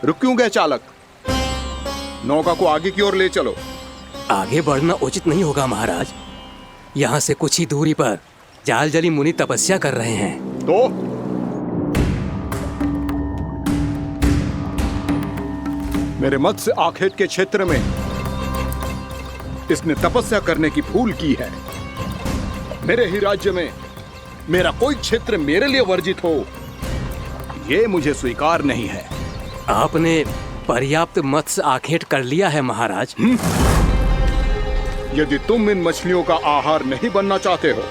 रुक क्यों गए चालक? नौका को आगे की ओर ले चलो। आगे बढ़ना उचित नहीं होगा महाराज। यहाँ से कुछ ही दूरी पर जालजली मुनि तपस्या कर रहे हैं। तो मेरे मत्स्य आखेट के क्षेत्र में इसने तपस्या करने की भूल की है। मेरे ही राज्य में मेरा कोई क्षेत्र मेरे लिए वर्जित हो, यह मुझे स्वीकार नहीं है। आपने पर्याप्त मत्स्य आखेट कर लिया है महाराज। यदि तुम इन मछलियों का आहार नहीं बनना चाहते हो,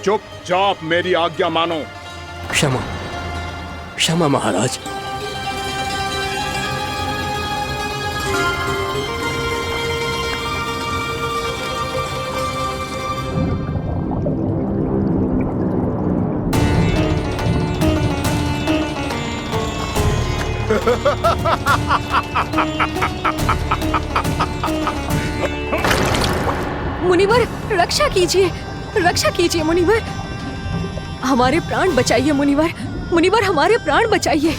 चुपचाप मेरी आज्ञा मानो। क्षमा, क्षमा महाराज। मुनिवर, रक्षा कीजिए, रक्षा कीजिए मुनिवर। हमारे प्राण बचाइए मुनिवर, मुनिवर हमारे प्राण बचाइए।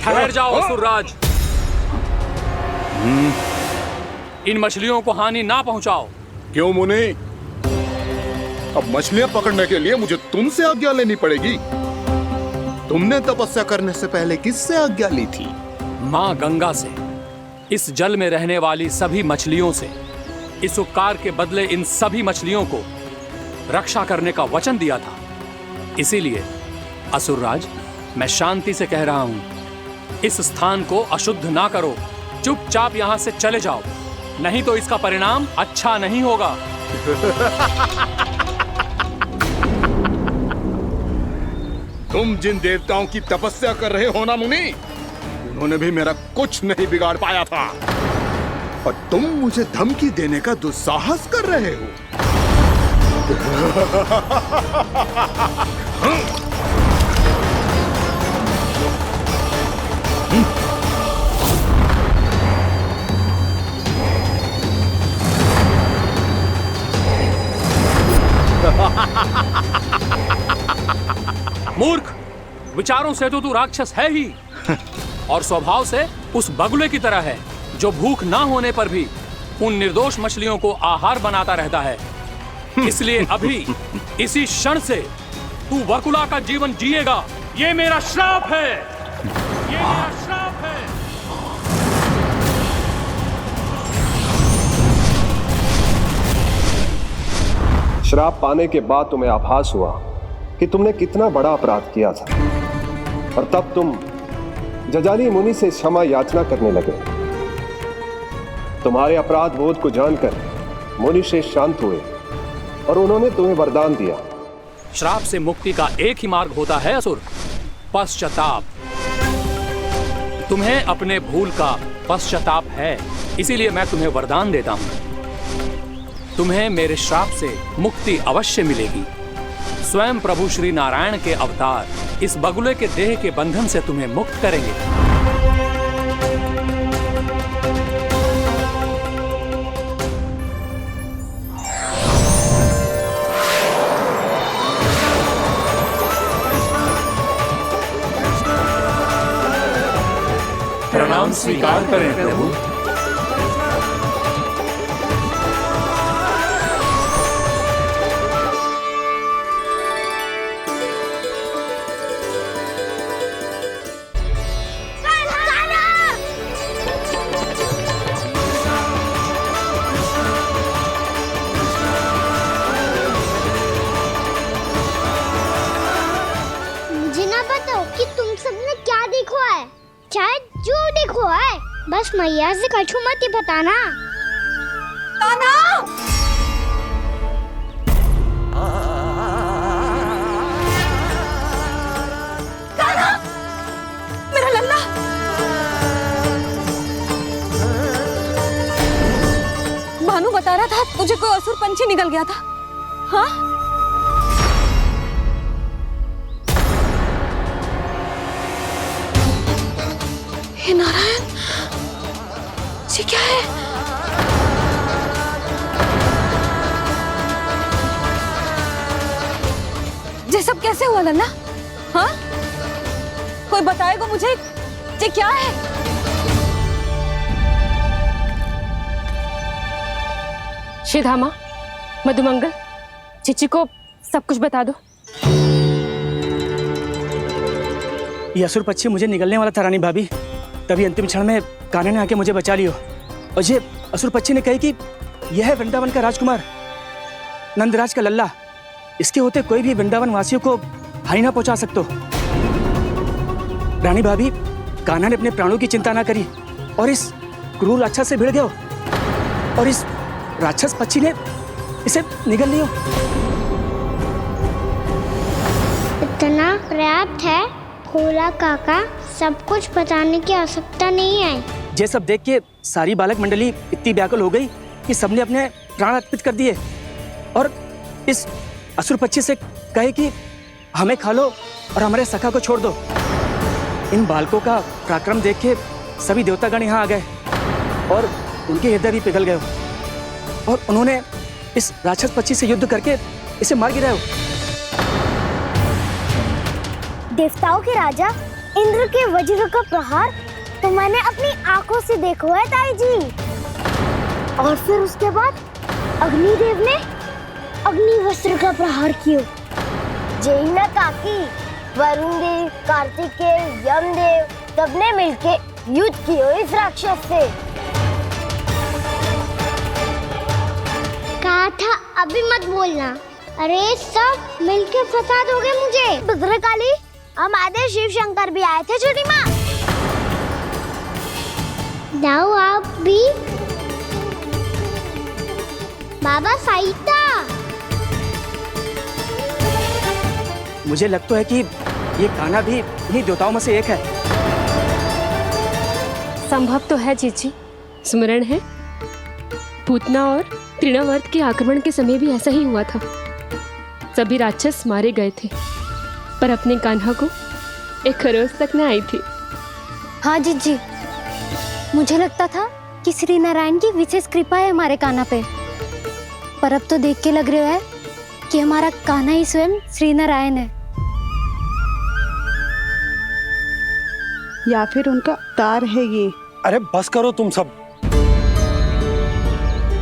ठहर जाओ असुरराज। इन मछलियों को हानि ना पहुंचाओ। क्यों मुनि? अब मछलियां पकड़ने के लिए मुझे तुमसे आज्ञा लेनी पड़ेगी। तुमने तपस्या करने से पहले किससे आज्ञा ली थी? मां गंगा से, इस जल में रहने वाली सभी मछलियों से। इस उपकार के बदले इन सभी मछलियों को रक्षा करने का वचन दिया था। इसीलिए असुरराज, मैं शांति से कह रहा हूं, इस स्थान को अशुद्ध ना करो। चुपचाप यहां से चले जाओ, नहीं तो इसका परिणाम अच्छा नहीं होगा। तुम जिन देवताओं की तपस्या कर रहे हो ना मुनि, उन्होंने भी मेरा कुछ नहीं बिगाड़ पाया था, और तुम मुझे धमकी देने का दुस्साहस कर रहे हो। मूर्ख, विचारों से तो तू राक्षस है ही, और स्वभाव से उस बगुले की तरह है जो भूख ना होने पर भी उन निर्दोष मछलियों को आहार बनाता रहता है। इसलिए अभी इसी क्षण से तू वकुला का जीवन जिएगा। ये मेरा श्राप है, ये मेरा श्राप है। श्राप पाने के बाद तुम्हें आभास हुआ कि तुमने कितना बड़ा अपराध किया था, और तब तुम जजाली मुनि से क्षमा याचना करने लगे। तुम्हारे अपराध बोध को जानकर मुनि से शांत हुए और उन्होंने तुम्हें वरदान दिया। श्राप से मुक्ति का एक ही मार्ग होता है असुर, पश्चाताप। तुम्हें अपने भूल का पश्चाताप है, इसीलिए मैं तुम्हें वरदान देता हूं। तुम्हें मेरे श्राप से मुक्ति अवश्य मिलेगी। स्वयं प्रभु श्री नारायण के अवतार इस बगुले के देह के बंधन से तुम्हें मुक्त करेंगे। प्रणाम स्वीकार करें प्रभु। बस मैया से कछु मत ही बताना। ताना! ताना! मेरा लल्ला! भानु बता रहा था तुझे कोई असुर पंछी निकल गया था। हाँ? हे नारायण, ये क्या है? ये सब कैसे हुआ लल्ला? हाँ, कोई बताएगा मुझे ये क्या है? श्रीधामा, मधुमंगल, चिची को सब कुछ बता दो। ये असुर पक्षी मुझे निगलने वाला था रानी भाभी, तभी अंतिम क्षण में कान्हा ने आके मुझे बचा लियो। और ये असुर पक्षी ने कही कि यह है वृंदावन का राजकुमार, नंदराज का लल्ला। इसके होते कोई भी वृंदावन वासियों को हानि ना पहुंचा सकते। रानी भाभी, कान्हा ने अपने प्राणों की चिंता ना करी और इस क्रूर राक्षस से भिड़ गयो और इस राक्षस पक्षी ने इसे निगल लियो। इतना पर्याप्त है भोला काका, सब कुछ बताने की आवश्यकता नहीं है। ये सब देख के सारी बालक मंडली इतनी व्याकुल हो गई कि सबने अपने प्राण अर्पित कर दिए और इस असुर पक्षी से कहे कि हमें खा लो और हमारे सखा को छोड़ दो। इन बालकों का पराक्रम देख के सभी देवतागण यहाँ आ गए और उनके हृदय भी पिघल गए और उन्होंने इस राक्षस पक्षी से युद्ध करके इसे मार गिराया। देवताओं के राजा इंद्र के वज्र का प्रहार तो मैंने अपनी आंखों से देखा है ताई जी। और फिर उसके बाद अग्निदेव ने अग्निवस्त्र का प्रहार किया। जैना काकी, वरुण देव, कार्तिकेय, यमदेव सबने मिलके युद्ध किया इस राक्षस से। कहा था अभी मत बोलना। अरे सब मिलके फंसा दोगे मुझे। भद्रकाली, हमारे शिव शंकर भी आए थे छोटी माँ। जाओ आप भी। बाबा साईता, मुझे लगता है कि ये कान्हा भी इन्हीं देवताओं में से एक है। संभव तो है चीची। स्मरण है, पूतना और तृणावर्त के आक्रमण के समय भी ऐसा ही हुआ था। सभी राक्षस मारे गए थे पर अपने कान्हा को एक खरोच तक न आई थी। हाँ जीजी, मुझे लगता था कि श्री नारायण की विशेष कृपा है हमारे कान्हा पे, पर अब तो देख के लग रहा है कि हमारा कान्हा ही स्वयं श्री नारायण है। या फिर उनका अवतार है ये। अरे बस करो तुम सब,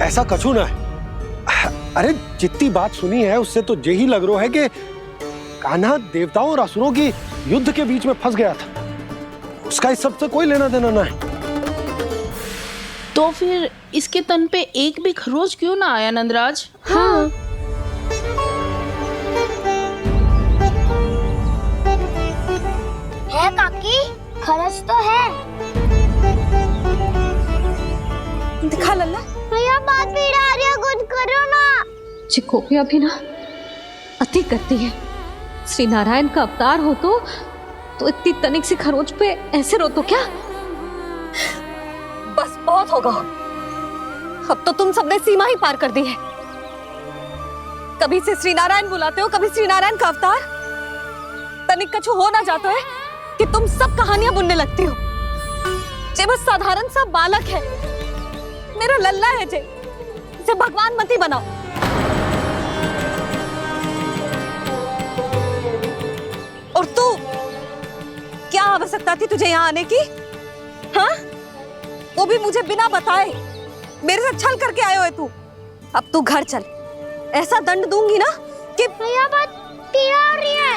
ऐसा कछु ना है। अरे जितनी बात सुनी है उससे तो यही लग रहा है कि कान्हा देवताओं और असुरों की युद्ध के बीच में फंस गया था। उसका इस सब से कोई लेना देना ना है। तो फिर इसके तन पे एक भी खरोच क्यों ना आया नंदराज? हाँ, है काकी, खरच तो है। दिखा लल्ला। भैया बात पीड़ा आ रही है, कुछ करो ना। चिकोपिया भी ना अति करती है। श्री नारायण का अवतार हो तो इतनी तनिक सी खरोच पे ऐसे रो तो क्या? बस बहुत होगा। अब तो तुम सबने सीमा ही पार कर दी है। कभी से श्री नारायण बुलाते हो, कभी श्री नारायण का अवतार। तनिक कछु हो ना जाता है कि तुम सब कहानियां बुनने लगती हो। जे बस साधारण सा बालक है, मेरा लल्ला है जे भगवान मत ही बनाओ। और तू, क्या आवश्यकता थी तुझे यहाँ आने की? हाँ, वो भी मुझे बिना बताए मेरे साथ छल करके आए हो तू। अब तू घर चल, ऐसा दंड दूंगी ना कि मैया बहुत पीड़ा हो रही है।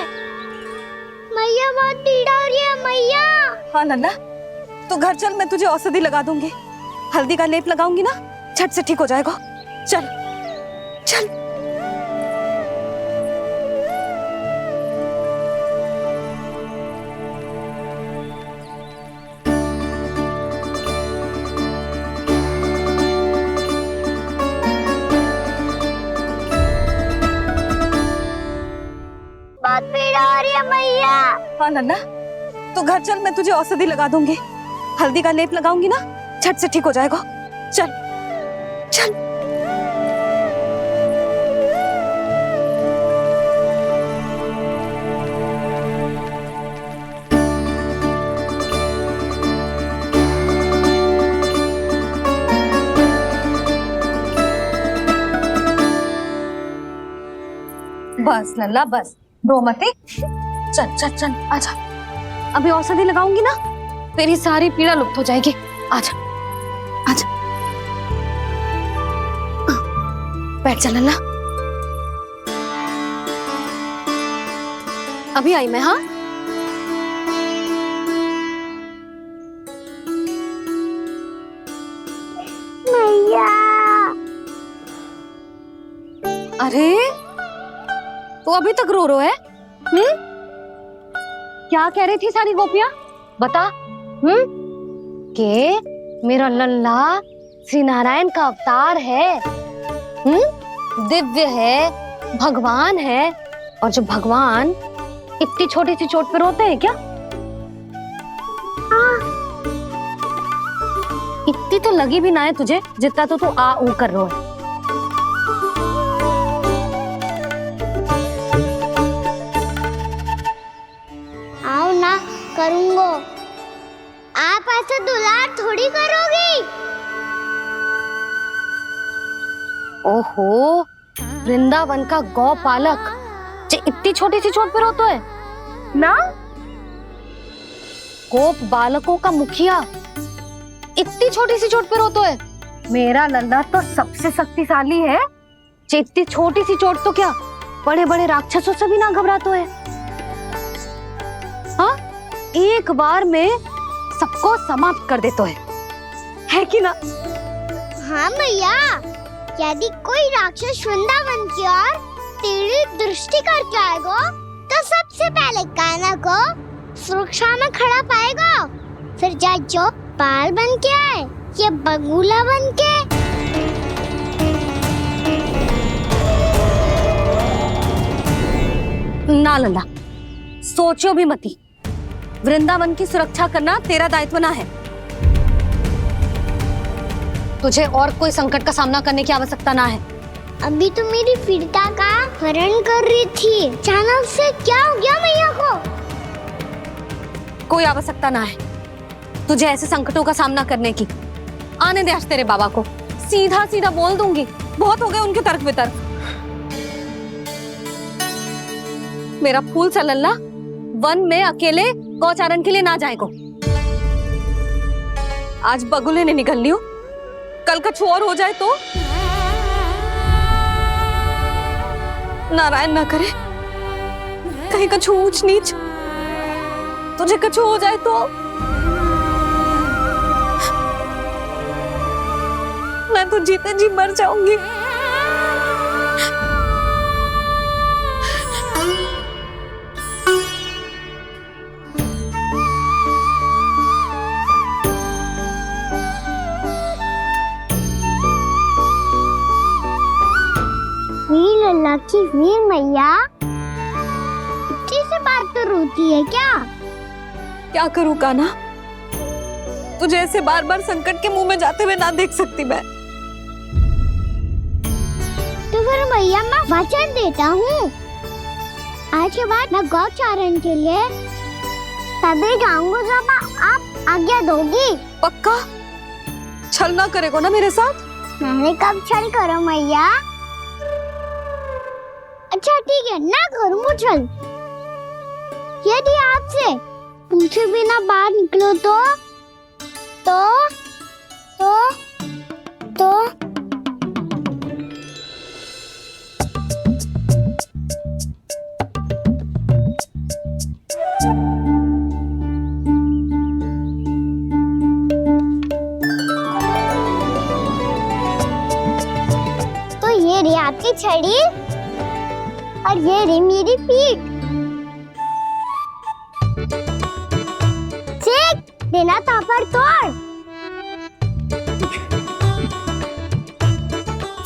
मैया बहुत पीड़ा हो रही है मैया। हाँ नन्ना, तू घर चल, मैं तुझे औषधि लगा दूंगी। हल्दी का लेप लगाऊंगी ना, झट से ठीक हो जाएगा। चल चल। बहुत पीड़ा हो रही है मैया। हाँ नन्ना, तू घर चल, मैं तुझे औषधि लगा दूंगी। हल्दी का लेप लगाऊंगी ना, झट से ठीक हो जाएगा। चल चल। बस लल्ला बस, रो मत। चल चल चल आजा, अभी औषधि लगाऊंगी ना तेरी सारी पीड़ा लुप्त हो जाएगी। आजा आजा, बैठ जा लल्ला। अभी आई मैं। हाँ मैया। अरे तू अभी तक रो है? क्या कह रही थी सारी गोपियां? बता। के मेरा लल्ला श्री नारायण का अवतार है, दिव्य है, भगवान है। और जब भगवान इतनी छोटी सी चोट पे रोते हैं क्या? इतनी तो लगी भी ना है तुझे जितना तो तू आ ऊ कर रो है। आओ ना करूंगो, आप ऐसा दुलार थोड़ी करोगी। ओहो, वृंदावन का गौपालक जो इतनी छोटी सी चोट पे रोता है ना? गोप बालकों का मुखिया इतनी छोटी सी चोट पे रोता है? मेरा लल्ला तो सबसे शक्तिशाली है, जो इतनी छोटी सी चोट तो क्या बड़े बड़े राक्षसों से भी ना घबराता है। हाँ, एक बार में सबको समाप्त कर देता है कि ना? हाँ भैया, यदि कोई राक्षस वृंदावन की ओर तेरी दृष्टि करके आएगा तो सबसे पहले कान्हा को सुरक्षा में खड़ा पाएगा, फिर चाहे जो पाल बन के आए या बगुला बन के। ना लल्ला, सोचो भी मती। वृंदावन की सुरक्षा करना तेरा दायित्व ना है। तुझे और कोई संकट का सामना करने की आवश्यकता ना है। अभी तो मेरी पीड़िता का हरण कर रही थी, अचानक से क्या हो गया मैया को? कोई आवश्यकता ना है तुझे ऐसे संकटों का सामना करने की। आने दे आज तेरे बाबा को, सीधा सीधा बोल दूंगी। बहुत हो गए उनके तर्क वितर्क। मेरा फूल सा लल्ला वन में अकेले गौचारण के लिए ना जाएगो। आज बगुले ने निकल लियो, कल कछु और हो जाए तो? नारायण ना करे, कहीं कछु ऊंच नीच तुझे कछु हो जाए तो? मैं तो जीते जी मर जाऊंगी। वीर लल्ला की वीर मैया इतनी सी बात तो रोती है क्या? क्या करूं कान्हा, तुझे ऐसे बार बार संकट के मुंह में जाते हुए ना देख सकती मैं। तो फिर मैया मैं वचन देता हूँ, आज के बाद मैं गौचारण के लिए तभी जाऊंगा जब आप आज्ञा दोगी। पक्का? छल ना करेगा ना मेरे साथ? मैंने कब छल करो मैया? अच्छा ठीक है, ना करूँगा छल। यदि आपसे पूछे बिना बाहर निकलो तो ये रही आपकी छड़ी और ये रही मेरी पीठ। चेक देना तापर तोड़।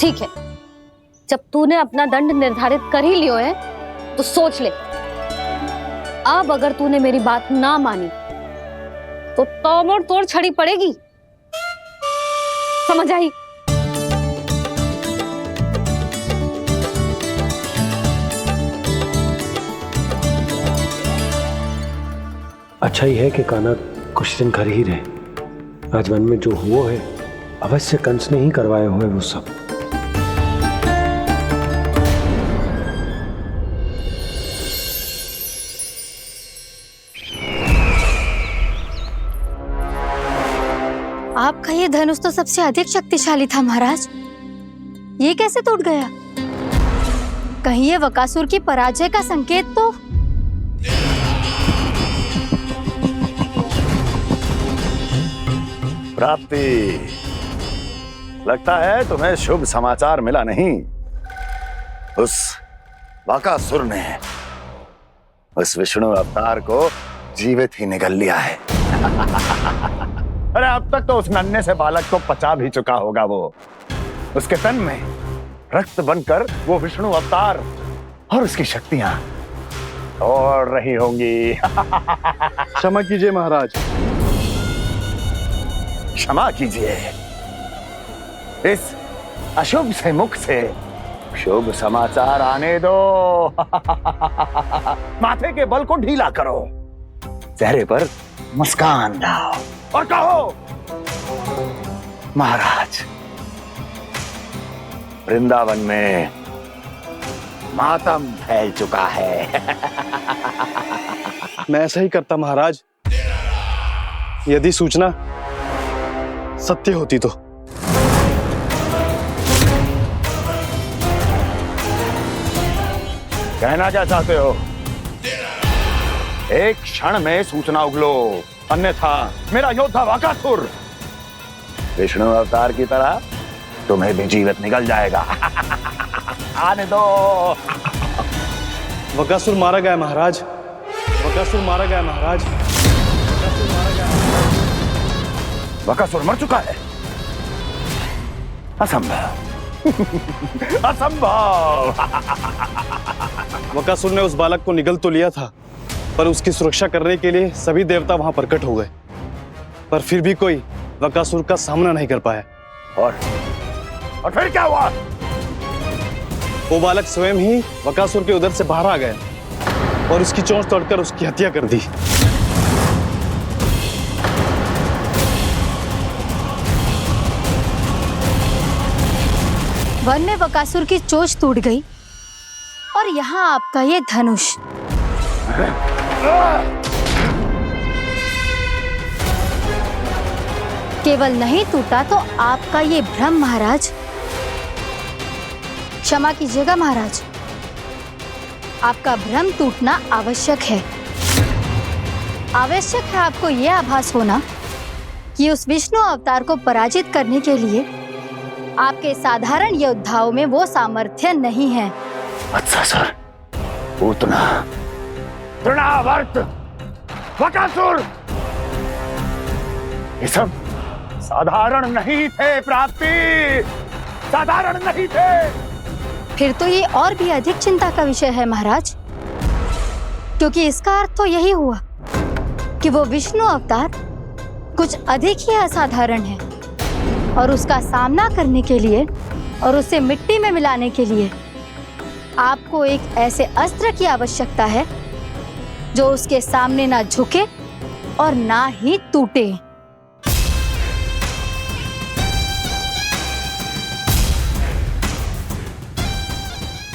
ठीक है, जब तूने अपना दंड निर्धारित कर ही लियो है तो सोच ले, अब अगर तूने मेरी बात ना मानी तो तोड़ तोड़ छड़ी पड़ेगी। समझ आई? अच्छा ही है कि कान्हा कुछ दिन घर ही रहे। आज वन में जो हुआ है अवश्य कंस ने ही करवाए हुए वो सब। ये धनुष तो सबसे अधिक शक्तिशाली था महाराज। ये कैसे टूट गया? कहीं ये बकासुर की पराजय का संकेत तो? प्राप्ति, लगता है तुम्हें शुभ समाचार मिला नहीं। उस बकासुर ने उस विष्णु अवतार को जीवित ही निगल लिया है। अरे अब तक तो उस नन्हे से बालक को पचा भी चुका होगा वो। उसके तन में रक्त बनकर वो विष्णु अवतार और उसकी शक्तियां और रही होंगी। क्षमा कीजिए महाराज। क्षमा कीजिए। इस अशुभ से मुख से शुभ समाचार आने दो। माथे के बल को ढीला करो, चेहरे पर मुस्कान लाओ और कहो, महाराज, वृंदावन में मातम फैल चुका है। मैं ऐसा ही करता महाराज, यदि सूचना सत्य होती तो। कहना क्या चाहते हो? एक क्षण में सूचना उगलो, अन्यथा मेरा योद्धा बकासुर विष्णु अवतार की तरह तुम्हें भी जीवित निकल जाएगा। आने दो। बकासुर मारा गया महाराज, बकासुर मारा गया महाराज, बकासुर मारा गया। बकासुर मर चुका है? असंभव। असंभव। बकासुर ने उस बालक को निगल तो लिया था, पर उसकी सुरक्षा करने के लिए सभी देवता वहां प्रकट हो गए, पर फिर भी कोई बकासुर का सामना नहीं कर पाया। और फिर क्या हुआ? वो बालक स्वयं ही बकासुर के उदर से बाहर आ गया और उसकी चोंच तोड़कर उसकी हत्या कर दी। वन में बकासुर की चोंच टूट गई और यहाँ आपका ये धनुष। केवल नहीं टूटा तो आपका ये भ्रम महाराज। क्षमा कीजिएगा महाराज, आपका भ्रम टूटना आवश्यक है। आवश्यक है आपको यह आभास होना कि उस विष्णु अवतार को पराजित करने के लिए आपके साधारण योद्धाओं में वो सामर्थ्य नहीं है। अच्छा सर, पूतना, तृणावर्त, बकासुर, ये सब साधारण नहीं थे प्राप्ति, साधारण नहीं थे। फिर तो ये और भी अधिक चिंता का विषय है महाराज, क्योंकि इसका अर्थ तो यही हुआ कि वो विष्णु अवतार कुछ अधिक ही असाधारण है और उसका सामना करने के लिए और उसे मिट्टी में मिलाने के लिए आपको एक ऐसे अस्त्र की आवश्यकता है जो उसके सामने ना झुके और ना ही टूटे।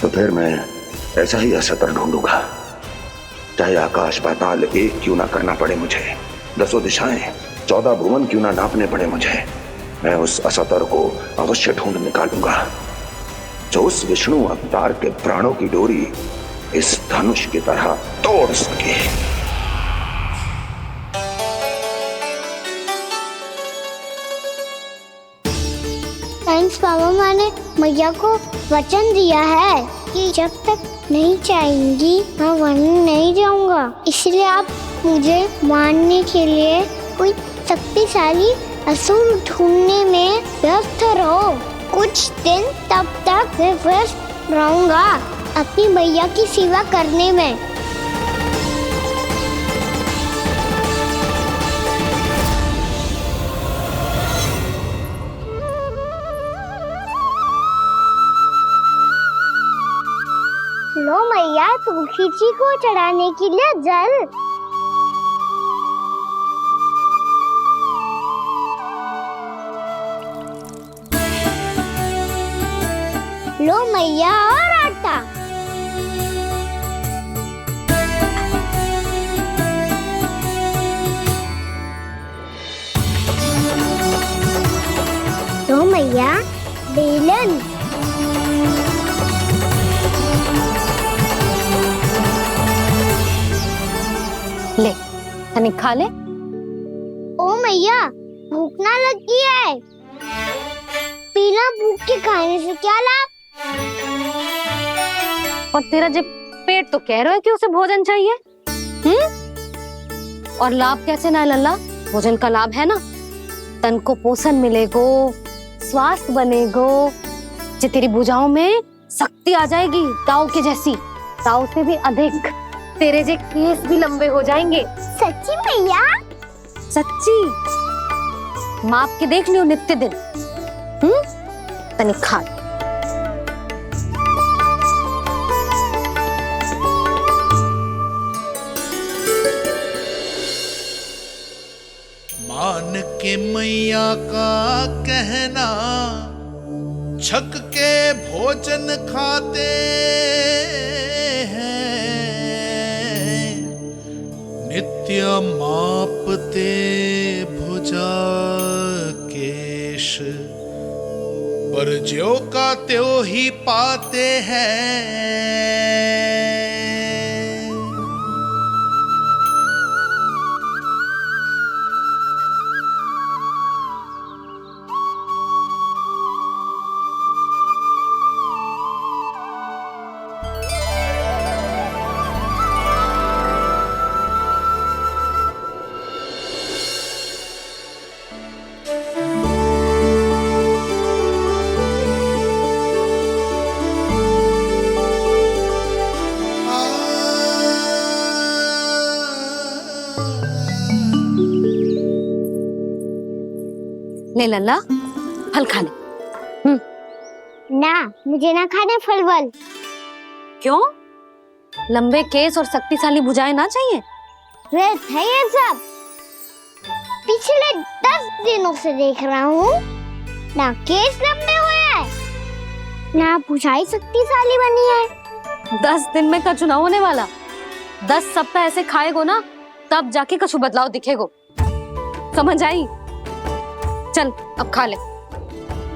तो फिर मैं ऐसा ही असत्र ढूंढूंगा, चाहे आकाश पाताल एक क्यों ना करना पड़े मुझे, 10 दिशाएं 14 भुवन क्यों ना नापने पड़े मुझे। मैं उस असतर को अवश्य ढूंढ निकालूंगा जो उस विष्णु अवतार के प्राणों की डोरी इस धनुष की तरह तोड़ सके। थैंक्स पापा, मैंने मैया को वचन दिया है कि जब तक नहीं चाहेंगी मैं वन नहीं जाऊंगा, इसलिए आप मुझे मारने के लिए कोई शक्तिशाली असुर ढूंढने में व्यस्त रहो। कुछ दिन तब तक मैं व्यस्त रहूंगा अपनी मैया की सेवा करने में। लो मैया, तुलसी जी को चढ़ाने के लिए जल। लो मैया, और आटा। दो मैया बेलन। ले तनिक खा ले। ओ मैया भूख ना लगी है। बिना भूख के खाने से क्या लाभ? और तेरा जब पेट तो कह रहा है कि उसे भोजन चाहिए। और लाभ कैसे ना है लल्ला? भोजन का लाभ है ना, तन को पोषण मिलेगो, स्वास्थ्य बनेगो, जो तेरी भुजाओं में शक्ति आ जाएगी ताऊ के जैसी, ताऊ से भी अधिक। तेरे जे केस भी लंबे हो जाएंगे। सच्ची मैया? सच्ची। माप के देख लियो नित्य दिन। तनिक खा। मान के मैया का कहना, छक के भोजन खाते हैं, नित्य मापते भुजा केश, पर ज्यो का त्यों ही पाते हैं। ले लल्ला फल खा ले। ना, मुझे ना खाने फल वल। क्यों? लंबे केस और शक्तिशाली भुजाएं ना चाहिए? व्यर्थ है ये सब। पिछले 10 दिनों से देख रहा हूँ, ना केस लंबे हुए हैं, ना भुजाएं शक्तिशाली बनी है। 10 दिन में कछु ना होने वाला। 10 सप्ताह ऐसे खाएगो ना, तब जाके कछु बदलाव दिखेगो। समझ आई? चल अब खा ले।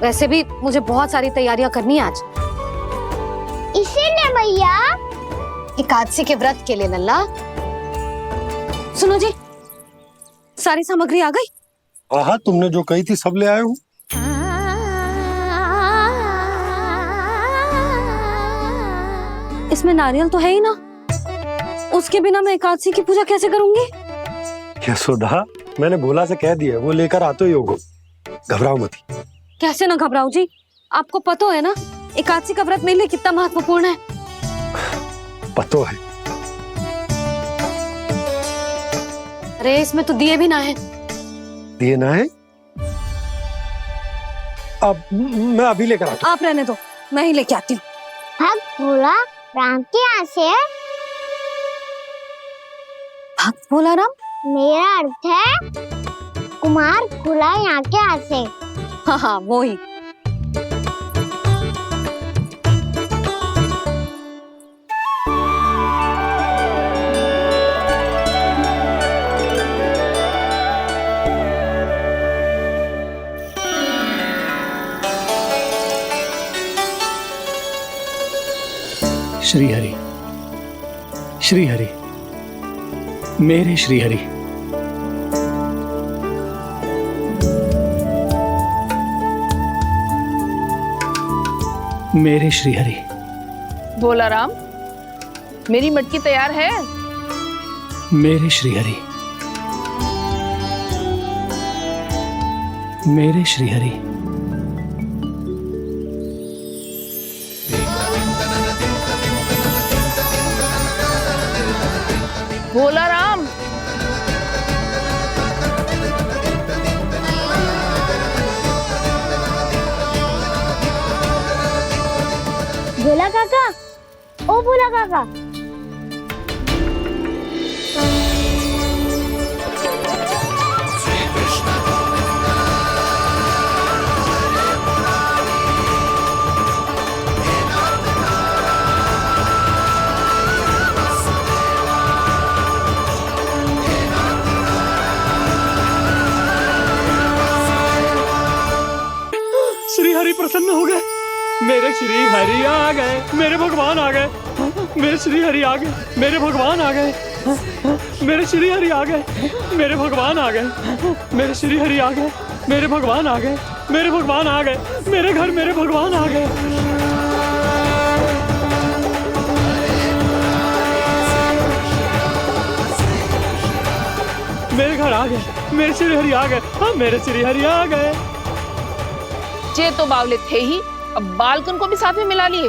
वैसे भी मुझे बहुत सारी तैयारियां करनी है आज। इसीलिए भैया एकादशी के व्रत के लिए लल्ला। सुनो जी, सारी सामग्री आ गई? हाँ, तुमने जो कही थी सब ले आए हूँ। इसमें नारियल तो है ही ना, उसके बिना मैं एकादशी की पूजा कैसे करूंगी? यशोदा, मैंने भोला से कह दिया, वो लेकर आते ही होगा। घबराओ मत। कैसे ना घबराओ जी, आपको पता है ना एकादशी का व्रत मेरे लिए कितना महत्वपूर्ण है। पता है। अरे इसमें तो दिए भी ना है। दिए ना है? अब मैं अभी लेकर आता हूँ। आप रहने दो, मैं ही लेके आती हूँ। भक्त भोला राम के यहाँ से है? भक्त भोला राम? मेरा अर्थ है कुमार भोला यहाँ के यहाँ से। हाँ हाँ वो ही। श्री हरि, श्री हरि, मेरे श्री हरि। मेरे श्री हरि। भोला राम, मेरी मटकी तैयार है? मेरे श्री हरि। मेरे श्री हरि। भोला राम, भोला काका, ओ भोला काका। श्री हरि प्रसन्न हो गए। मेरे श्री हरि आ गए, मेरे भगवान आ गए। मेरे श्री हरि आ गए, मेरे भगवान आ गए। मेरे श्री हरि आ गए, मेरे भगवान आ गए। मेरे श्री हरि आ गए, मेरे भगवान आ गए। मेरे भगवान आ गए, मेरे घर मेरे भगवान आ गए। मेरे घर आ गए, मेरे श्री हरि आ गए। हाँ, मेरे श्री हरि आ गए। जे तो बावले थे ही, अब बालकन को भी साथ में मिला लिए।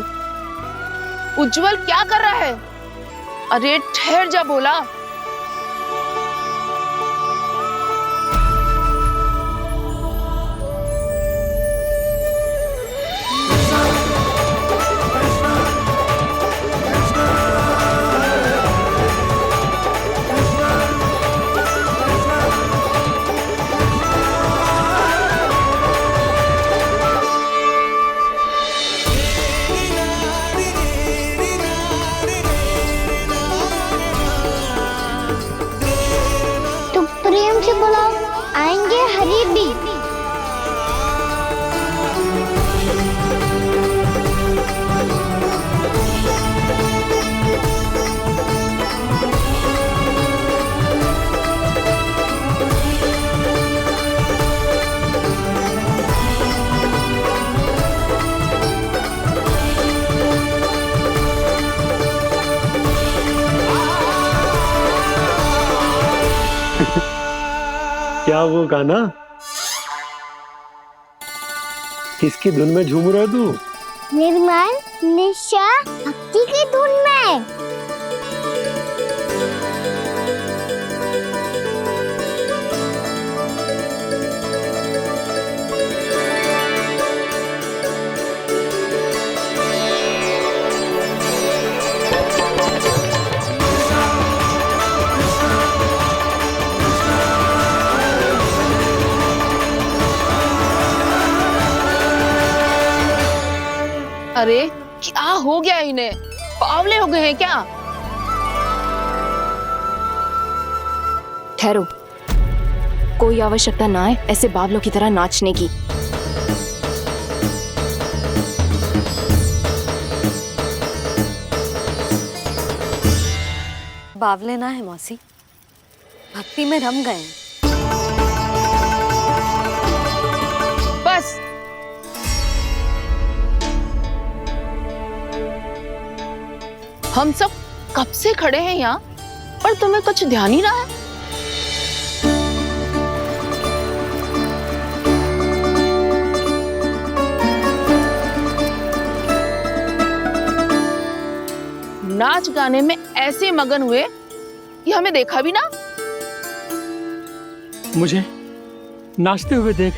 उज्जवल क्या कर रहा है? अरे ठहर जा बोला। प्रेम से बुलाओ, आएंगे हरी भी। क्या वो गाना? किसकी धुन में झूम रहा तू? निर्मल निशा भक्ति की धुन में। अरे क्या हो गया इन्हें? बावले हो गए हैं क्या? ठहरो, कोई आवश्यकता ना है ऐसे बावलों की तरह नाचने की। बावले ना है मौसी, भक्ति में रम गए। बस हम सब कब से खड़े हैं यहाँ, पर तुम्हें कुछ ध्यान ही ना है। नाच गाने में ऐसे मगन हुए कि हमें देखा भी ना। मुझे नाचते हुए देख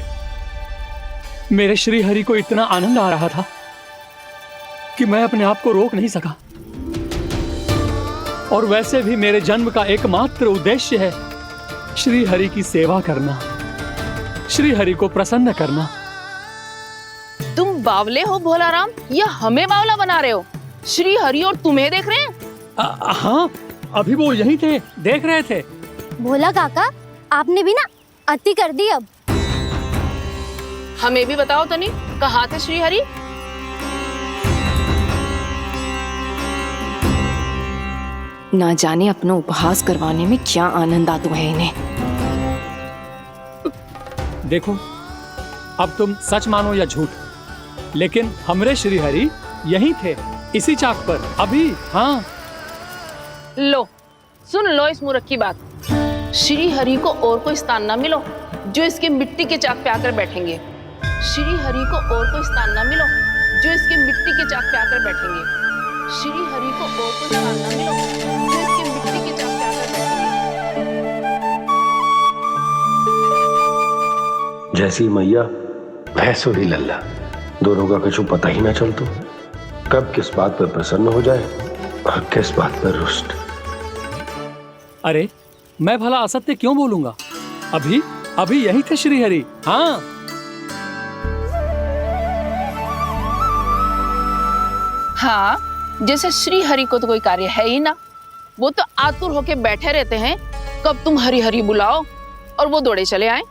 मेरे श्री हरि को इतना आनंद आ रहा था कि मैं अपने आप को रोक नहीं सका। और वैसे भी मेरे जन्म का एकमात्र उद्देश्य है श्री हरि की सेवा करना, श्री हरि को प्रसन्न करना। तुम बावले हो भोलाराम, या हमें बावला बना रहे हो? श्री हरि और तुम्हें देख रहे हैं? हाँ, अभी वो यहीं थे, देख रहे थे। भोला काका, आपने भी ना अति कर दी। अब हमें भी बताओ तनी, कहाँ थे श्री हरि? ना जाने अपना उपहास करवाने में क्या आनंद आता है इन्हें। देखो, अब तुम सच मानो या झूठ, लेकिन हमरे श्री हरि यहीं थे, इसी चाक पर अभी। हाँ, लो सुन लो इस मूर्ख की बात। श्री हरि को और कोई स्थान ना मिलो जो इसके मिट्टी के चाक पे आकर बैठेंगे। श्री हरि को और कोई स्थान ना मिलो जो इसके मिट्टी के चाक पे आकर बैठेंगे। श्री हरि को और कोई स्थान ना मिलो जो इसके मिट्टी के चाक पे आकर बैठेंगे। जैसी मैया भैंसो ही लल्ला, दोनों का कुछ पता ही ना चल तो कब किस बात पर प्रसन्न हो जाए और किस बात पर रुष्ट। अरे मैं भला असत्य क्यों बोलूंगा? अभी अभी यही थे श्री हरि। हाँ, हाँ, जैसे श्री हरि को तो कोई कार्य है ही ना। वो तो आतुर होके बैठे रहते हैं कब तुम हरि हरि बुलाओ और वो दौड़े चले आए।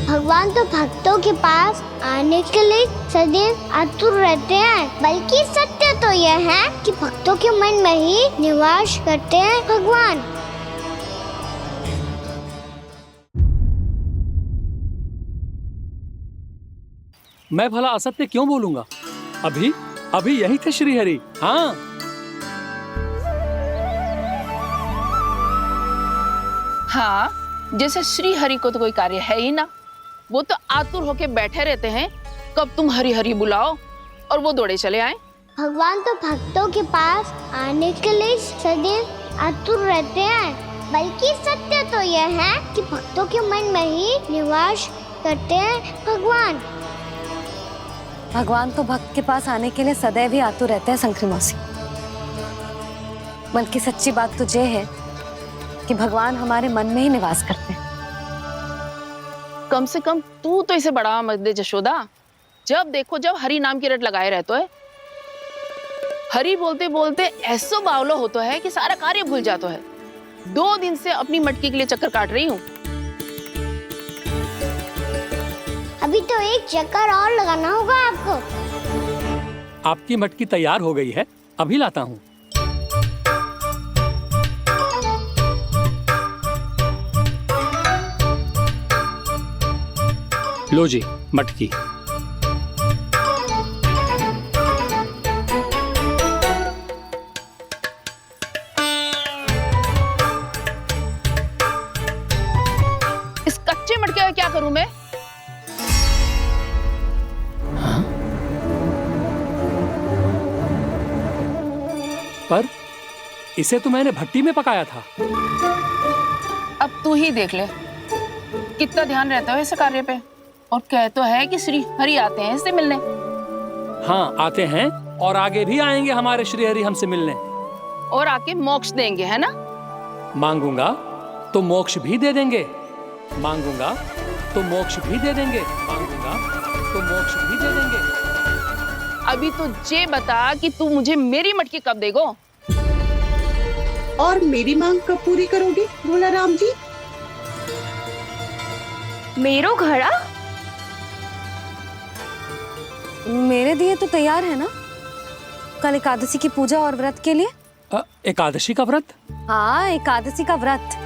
भगवान भगवान तो भक्तों के पास आने के लिए सदैव आतुर रहते हैं, बल्कि सत्य तो यह है कि भक्तों के मन में ही निवास करते हैं भगवान। मैं भला असत्य क्यों बोलूंगा? अभी अभी यही थे श्रीहरि। हाँ, हाँ, जैसे श्री हरि को तो कोई कार्य है ही ना, वो तो आतुर होके बैठे रहते हैं कब तुम हरि हरि बुलाओ और वो दौड़े चले आए। भगवान तो भक्तों के पास आने के लिए सदैव आतुर रहते हैं, बल्कि सत्य तो यह है कि भक्तों के मन में ही निवास करते हैं भगवान। भगवान तो भक्त के पास आने के लिए सदैव ही आतुर रहते हैं शंकरी मौसी। बल्कि सच्ची बात तो ये है कि भगवान हमारे मन में ही निवास करते हैं। कम से कम तू तो इसे बढ़ावा मत दे जशोदा। जब देखो जब हरि नाम की रट लगाए रहते है। हरि बोलते बोलते ऐसो बावलो होता है कि सारा कार्य भूल जाता है। 2 दिन से अपनी मटकी के लिए चक्कर काट रही हूँ। अभी तो एक चक्कर और लगाना होगा आपको। आपकी मटकी तैयार हो गई है, अभी लाता हूँ। लो जी मटकी। इस कच्चे मटके का क्या करूं मैं? पर इसे तो मैंने भट्टी में पकाया था। अब तू ही देख ले कितना ध्यान रहता है इस कार्य पे। और कह तो है कि श्री हरि आते हैं इससे मिलने। हाँ आते हैं और आगे भी आएंगे हमारे श्री हरि हमसे मिलने। और आके मोक्ष देंगे, है ना? मांगूंगा तो मोक्ष भी दे देंगे, मांगूंगा तो मोक्ष भी दे देंगे, मांगूंगा तो मोक्ष भी दे देंगे। अभी तो ये बता कि तू मुझे मेरी मटकी कब देगो? और मेरी मांग कब पूरी करोगी भोला राम जी? मेरो घड़ा मेरे दिए तो तैयार है ना, कल एकादशी की पूजा और व्रत के लिए। एकादशी का व्रत? हाँ, एकादशी का व्रत।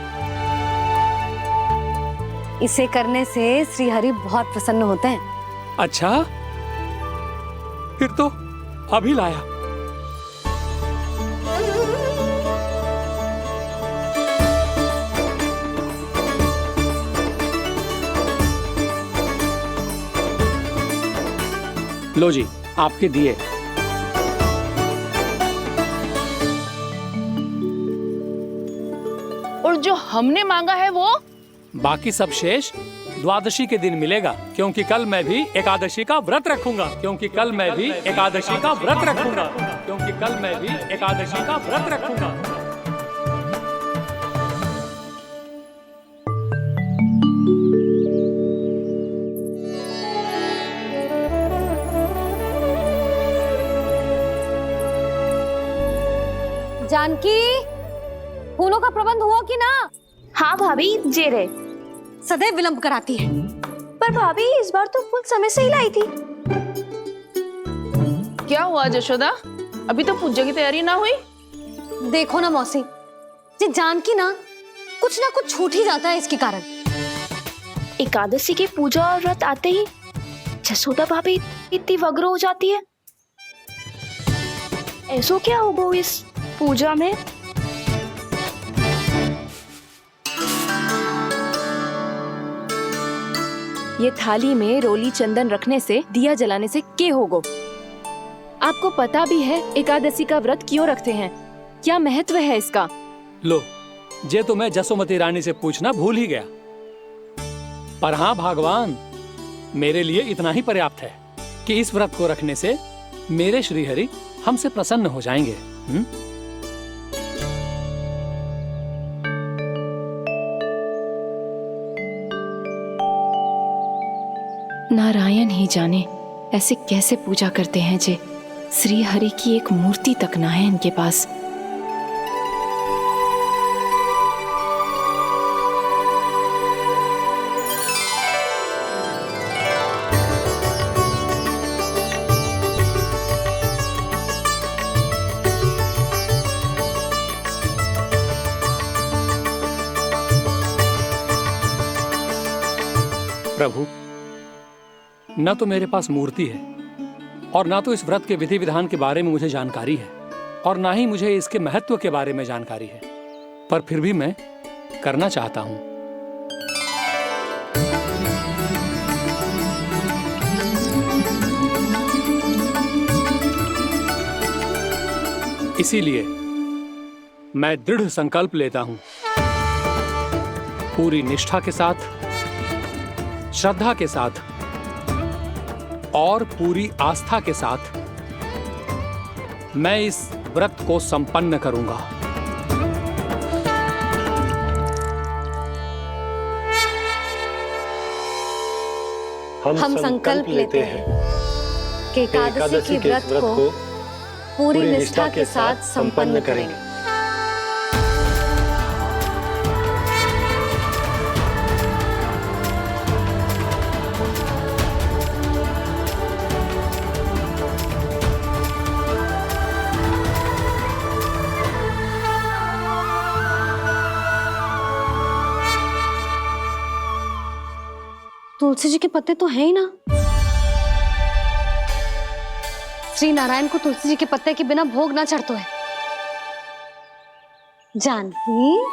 इसे करने से श्री हरि बहुत प्रसन्न होते हैं। अच्छा, फिर तो अभी लाया। लो जी आपके दिए। और जो हमने मांगा है वो? बाकी सब शेष द्वादशी के दिन मिलेगा, क्योंकि कल मैं भी एकादशी का व्रत रखूंगा, क्योंकि कल मैं भी एकादशी का व्रत रखूंगा, क्योंकि कल मैं भी एकादशी का व्रत रखूंगा। जानकी, फूलों का प्रबंध हुआ कि ना? हाँ भाभी, जे रहे। सदैव विलंब कराती है। पर भाभी इस बार तो फूल समय से ही लाई थी। क्या हुआ जशोदा? अभी तो पूजा की तैयारी ना हुई? देखो ना मौसी, जी जानकी ना कुछ छूट ही जाता है इसके कारण। एकादशी की पूजा और व्रत आते ही जसोदा भाभी इतनी वग्र हो जाती है। ऐसो क्या होगा इस पूजा में? ये थाली में रोली चंदन रखने से, दिया जलाने से के होगो? आपको पता भी है एकादशी का व्रत क्यों रखते हैं? क्या महत्व है इसका? लो, जे तो मैं जसोमती रानी से पूछना भूल ही गया। पर हाँ भगवान, मेरे लिए इतना ही पर्याप्त है कि इस व्रत को रखने से मेरे श्रीहरि हमसे प्रसन्न हो जाएंगे। नारायण ही जाने ऐसे कैसे पूजा करते हैं जे श्री हरि की एक मूर्ति तक ना है इनके पास। न तो मेरे पास मूर्ति है और ना तो इस व्रत के विधि विधान के बारे में मुझे जानकारी है और ना ही मुझे इसके महत्व के बारे में जानकारी है, पर फिर भी मैं करना चाहता हूं। इसीलिए मैं दृढ़ संकल्प लेता हूं, पूरी निष्ठा के साथ, श्रद्धा के साथ और पूरी आस्था के साथ मैं इस व्रत को संपन्न करूंगा। हम संकल्प लेते हैं कि एकादशी के व्रत को पूरी निष्ठा के साथ संपन्न करेंगे। तुलसी जी के पत्ते तो हैं ही ना। श्री नारायण को तुलसी जी के पत्ते के बिना भोग ना चढ़तो है। जानकी,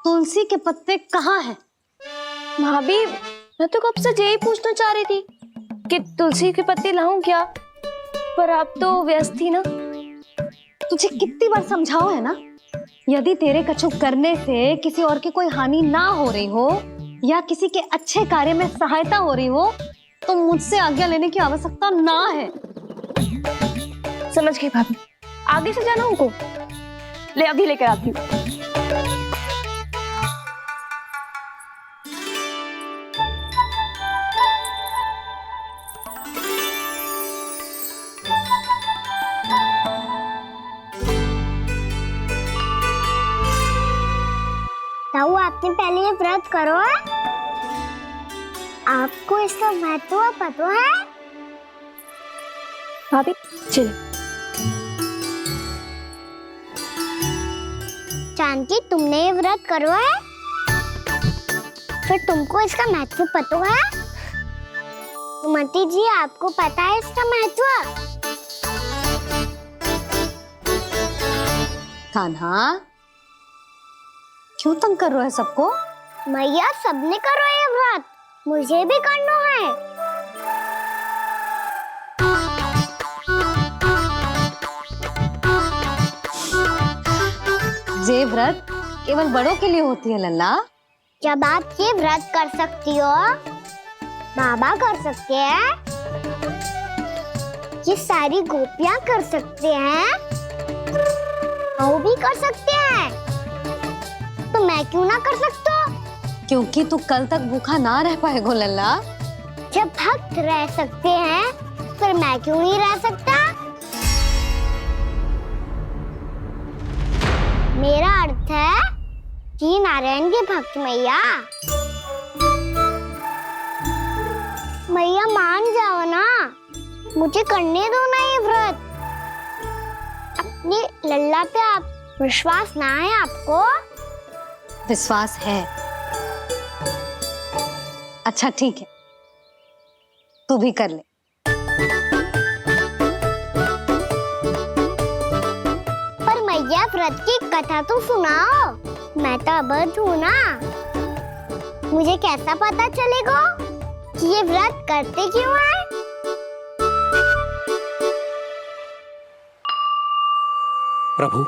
तुलसी के पत्ते कहाँ हैं? भाभी, मैं तो कब से यही पूछना चाह रही थी कि तुलसी के पत्ते लाऊं क्या, पर आप तो व्यस्त थी ना। तुझे कितनी बार समझाओ है ना, यदि तेरे कछु करने से किसी और की कोई हानि ना हो रही हो या किसी के अच्छे कार्य में सहायता हो रही हो तो मुझसे आज्ञा लेने की आवश्यकता ना है। समझ गई भाभी, आगे से जाना उनको। ले अभी लेकर आती हूँ। ताऊ, आपने पहले ये व्रत करो है? आपको इसका महत्व पता है? भाभी चल। जानकी, तुमने ये व्रत करो है? फिर तुमको इसका महत्व पता है? सुमति जी, आपको पता है इसका महत्व? कान्हा, क्यों तंग कर रहे हो सबको? मैया, सबने करो ये व्रत, मुझे भी करना है। ये व्रत केवल बड़ों के लिए होती है लल्ला। जब आप ये व्रत कर सकती हो, बाबा कर सकते हैं, ये सारी गोपियां कर सकते हैं, वो भी कर सकते हैं, तो मैं क्यों ना कर सकता? क्योंकि तू कल तक भूखा ना रह पाएगो लल्ला। जब भक्त रह सकते हैं, फिर मैं क्यों नहीं रह सकता? मेरा अर्थ है कि नारायण के भक्त मैया, मैया मान जाओ ना, मुझे करने दो ना ये व्रत। अपनी लल्ला पे आप विश्वास ना है आपको? विश्वास है। अच्छा ठीक है, तू भी कर ले। पर मैया, व्रत की कथा तो सुनाओ, मैं तो अबध हूँ ना। मुझे कैसा पता चलेगा कि ये व्रत करते क्यों हैं? प्रभु,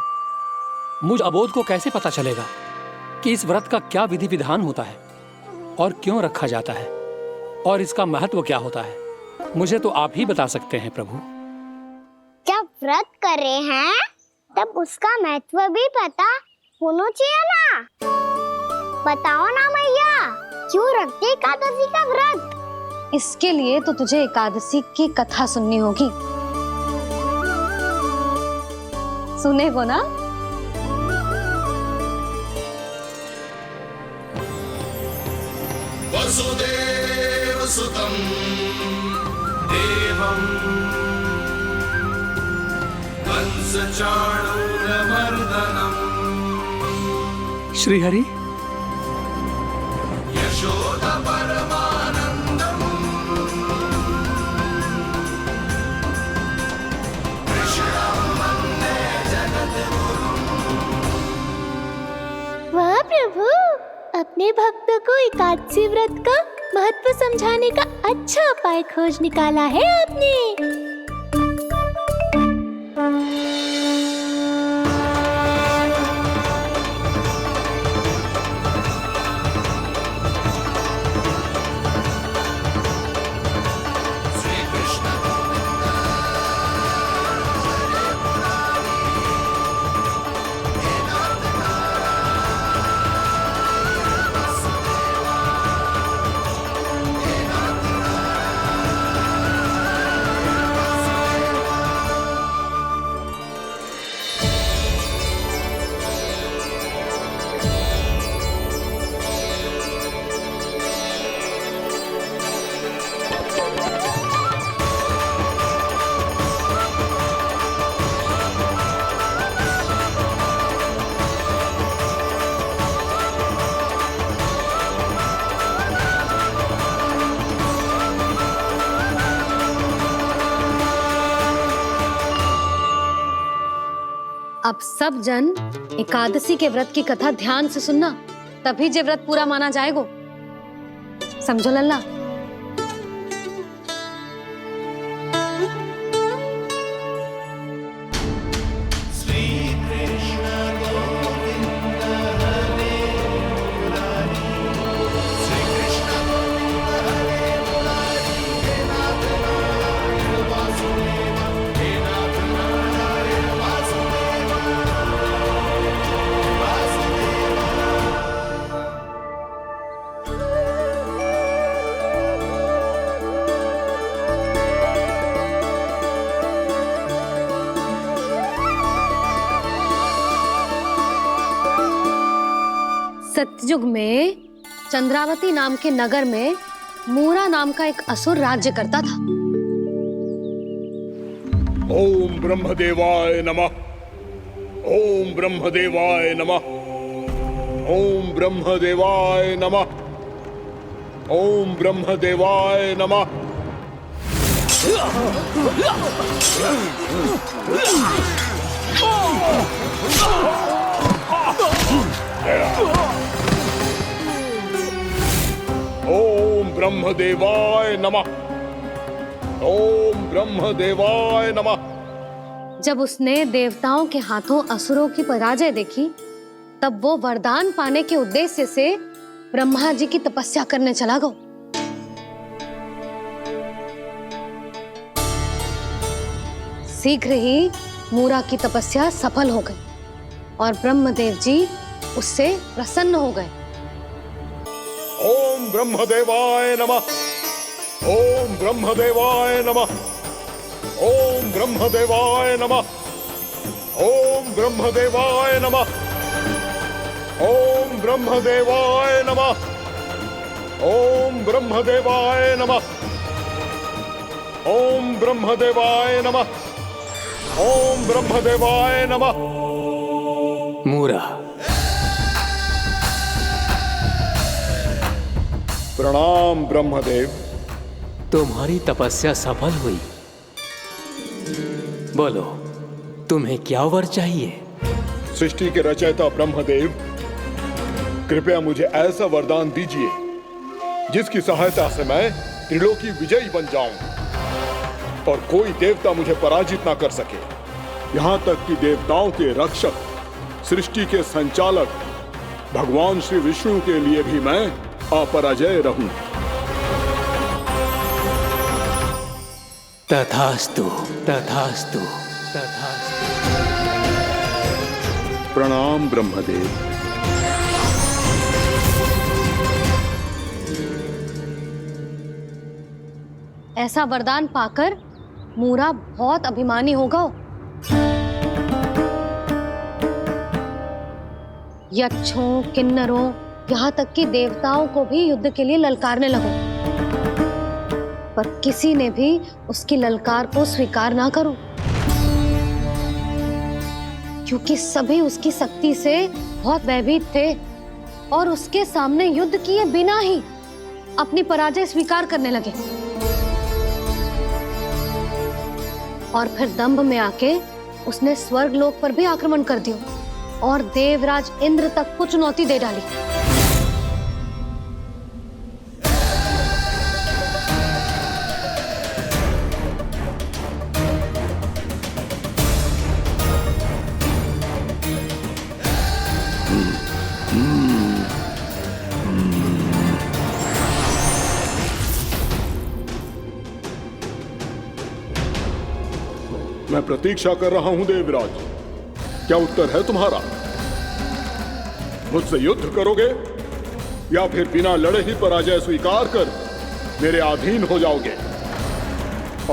मुझ अबोध को कैसे पता चलेगा कि इस व्रत का क्या विधि विधान होता है और क्यों रखा जाता है और इसका महत्व क्या होता है? मुझे तो आप ही बता सकते हैं प्रभु। जब व्रत कर रहे हैं तब उसका महत्व भी पता होना चाहिए ना। बताओ ना मैया, क्यों रखते एकादशी का व्रत? इसके लिए तो तुझे एकादशी की कथा सुननी होगी। सुनेगो ना? वसुदेव सुतं देवं कंसचाणूरमर्दनम् श्रीहरि, यशोदा परमानंदम् अपने भक्तों को एकादशी व्रत का महत्व समझाने का अच्छा उपाय खोज निकाला है आपने। अब सब जन एकादशी के व्रत की कथा ध्यान से सुनना, तभी जे व्रत पूरा माना जाएगो। समझो लल्ला। सतयुग में चंद्रावती नाम के नगर में मूरा नाम का एक असुर राज्य करता था। ओम ब्रह्मदेवाय नमः। ओम ब्रह्मदेवाय नमः। ओम ब्रह्मदेवाय नमः। ओम ब्रह्मदेवाय नमः। ओम ब्रह्मदेवाय नमः। ओम ब्रह्मदेवाय नमः। जब उसने देवताओं के हाथों असुरों की पराजय देखी, तब वो वरदान पाने के उद्देश्य से ब्रह्मा जी की तपस्या करने चला गया। शीघ्र ही मूरा की तपस्या सफल हो गई और ब्रह्मदेव जी उससे प्रसन्न हो गए। ओम ब्रह्मदेवाय नमः। ओम ब्रह्मदेवाय नमः। ओम ब्रह्मदेवाय नमः। ओम ब्रह्मदेवाय नमः। ओम ब्रह्मदेवाय नमः। ओम ब्रह्मदेवाय नमः। ओम ब्रह्मदेवाय नमः। ओम ब्रह्मदेवाय नमः। मूरा, प्रणाम ब्रह्मदेव। तुम्हारी तपस्या सफल हुई। बोलो, तुम्हें क्या वर चाहिए? सृष्टि के रचयिता ब्रह्मदेव, कृपया मुझे ऐसा वरदान दीजिए जिसकी सहायता से मैं त्रिलोकी विजयी बन जाऊं और कोई देवता मुझे पराजित ना कर सके। यहाँ तक कि देवताओं के रक्षक, सृष्टि के संचालक भगवान श्री विष्णु के लिए भी मैं अपराजय रहूं। तथास्तु, तथास्तु, तथास्तु। प्रणाम ब्रह्मदेव। ऐसा वरदान पाकर मूरा बहुत अभिमानी होगा। यक्षों, किन्नरों, यहाँ तक कि देवताओं को भी युद्ध के लिए ललकारने लगो, पर किसी ने भी उसकी ललकार को स्वीकार ना करो, क्योंकि सभी उसकी शक्ति से बहुत भयभीत थे और उसके सामने युद्ध किए बिना ही अपनी पराजय स्वीकार करने लगे। और फिर दंभ में आके उसने स्वर्ग लोक पर भी आक्रमण कर दिया और देवराज इंद्र तक को चुनौती दे डाली। मैं प्रतीक्षा कर रहा हूं देवराज। क्या उत्तर है तुम्हारा? मुझसे युद्ध करोगे या फिर बिना लड़े ही पराजय स्वीकार कर मेरे अधीन हो जाओगे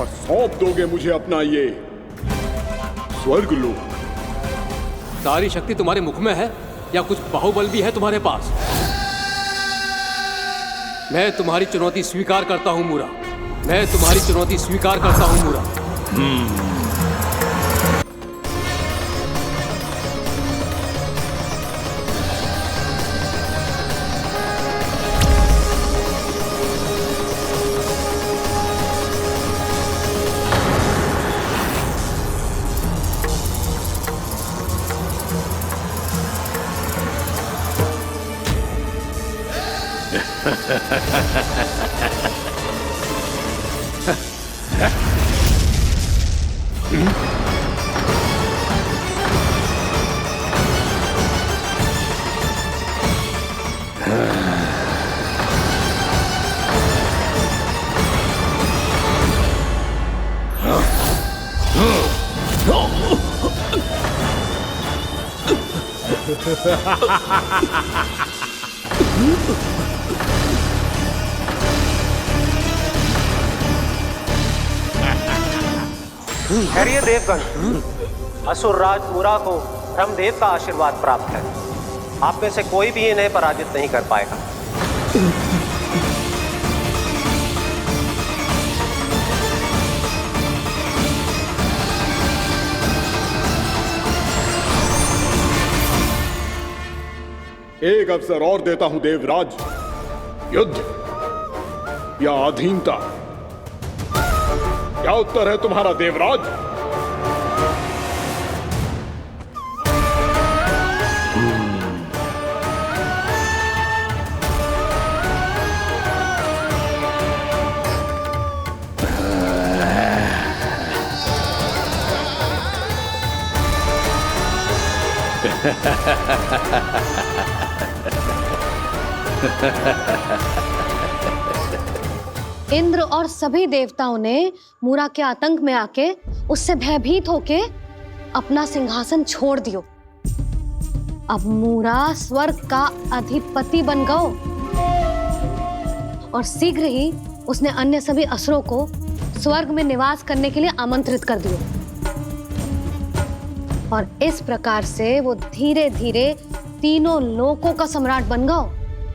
और सौंप दोगे मुझे अपना ये स्वर्गलोक? सारी शक्ति तुम्हारे मुख में है या कुछ बाहुबल भी है तुम्हारे पास? मैं तुम्हारी चुनौती स्वीकार करता हूं मूरा। मैं तुम्हारी चुनौती स्वीकार करता हूं मूरा। खैरिए देवगण, असुर राज मूरा को ब्रह्मदेव का आशीर्वाद प्राप्त है। आप में से कोई भी इन्हें पराजित नहीं कर पाएगा। एक अवसर और देता हूं देवराज। युद्ध या अधीनता, क्या उत्तर है तुम्हारा देवराज? इंद्र और सभी देवताओं ने मूरा के आतंक में आके उससे भयभीत होके अपना सिंहासन छोड़ दियो। अब मूरा स्वर्ग का अधिपति बन गयो और शीघ्र ही उसने अन्य सभी असुरों को स्वर्ग में निवास करने के लिए आमंत्रित कर दियो। और इस प्रकार से वो धीरे धीरे तीनों लोकों का सम्राट बन गयो।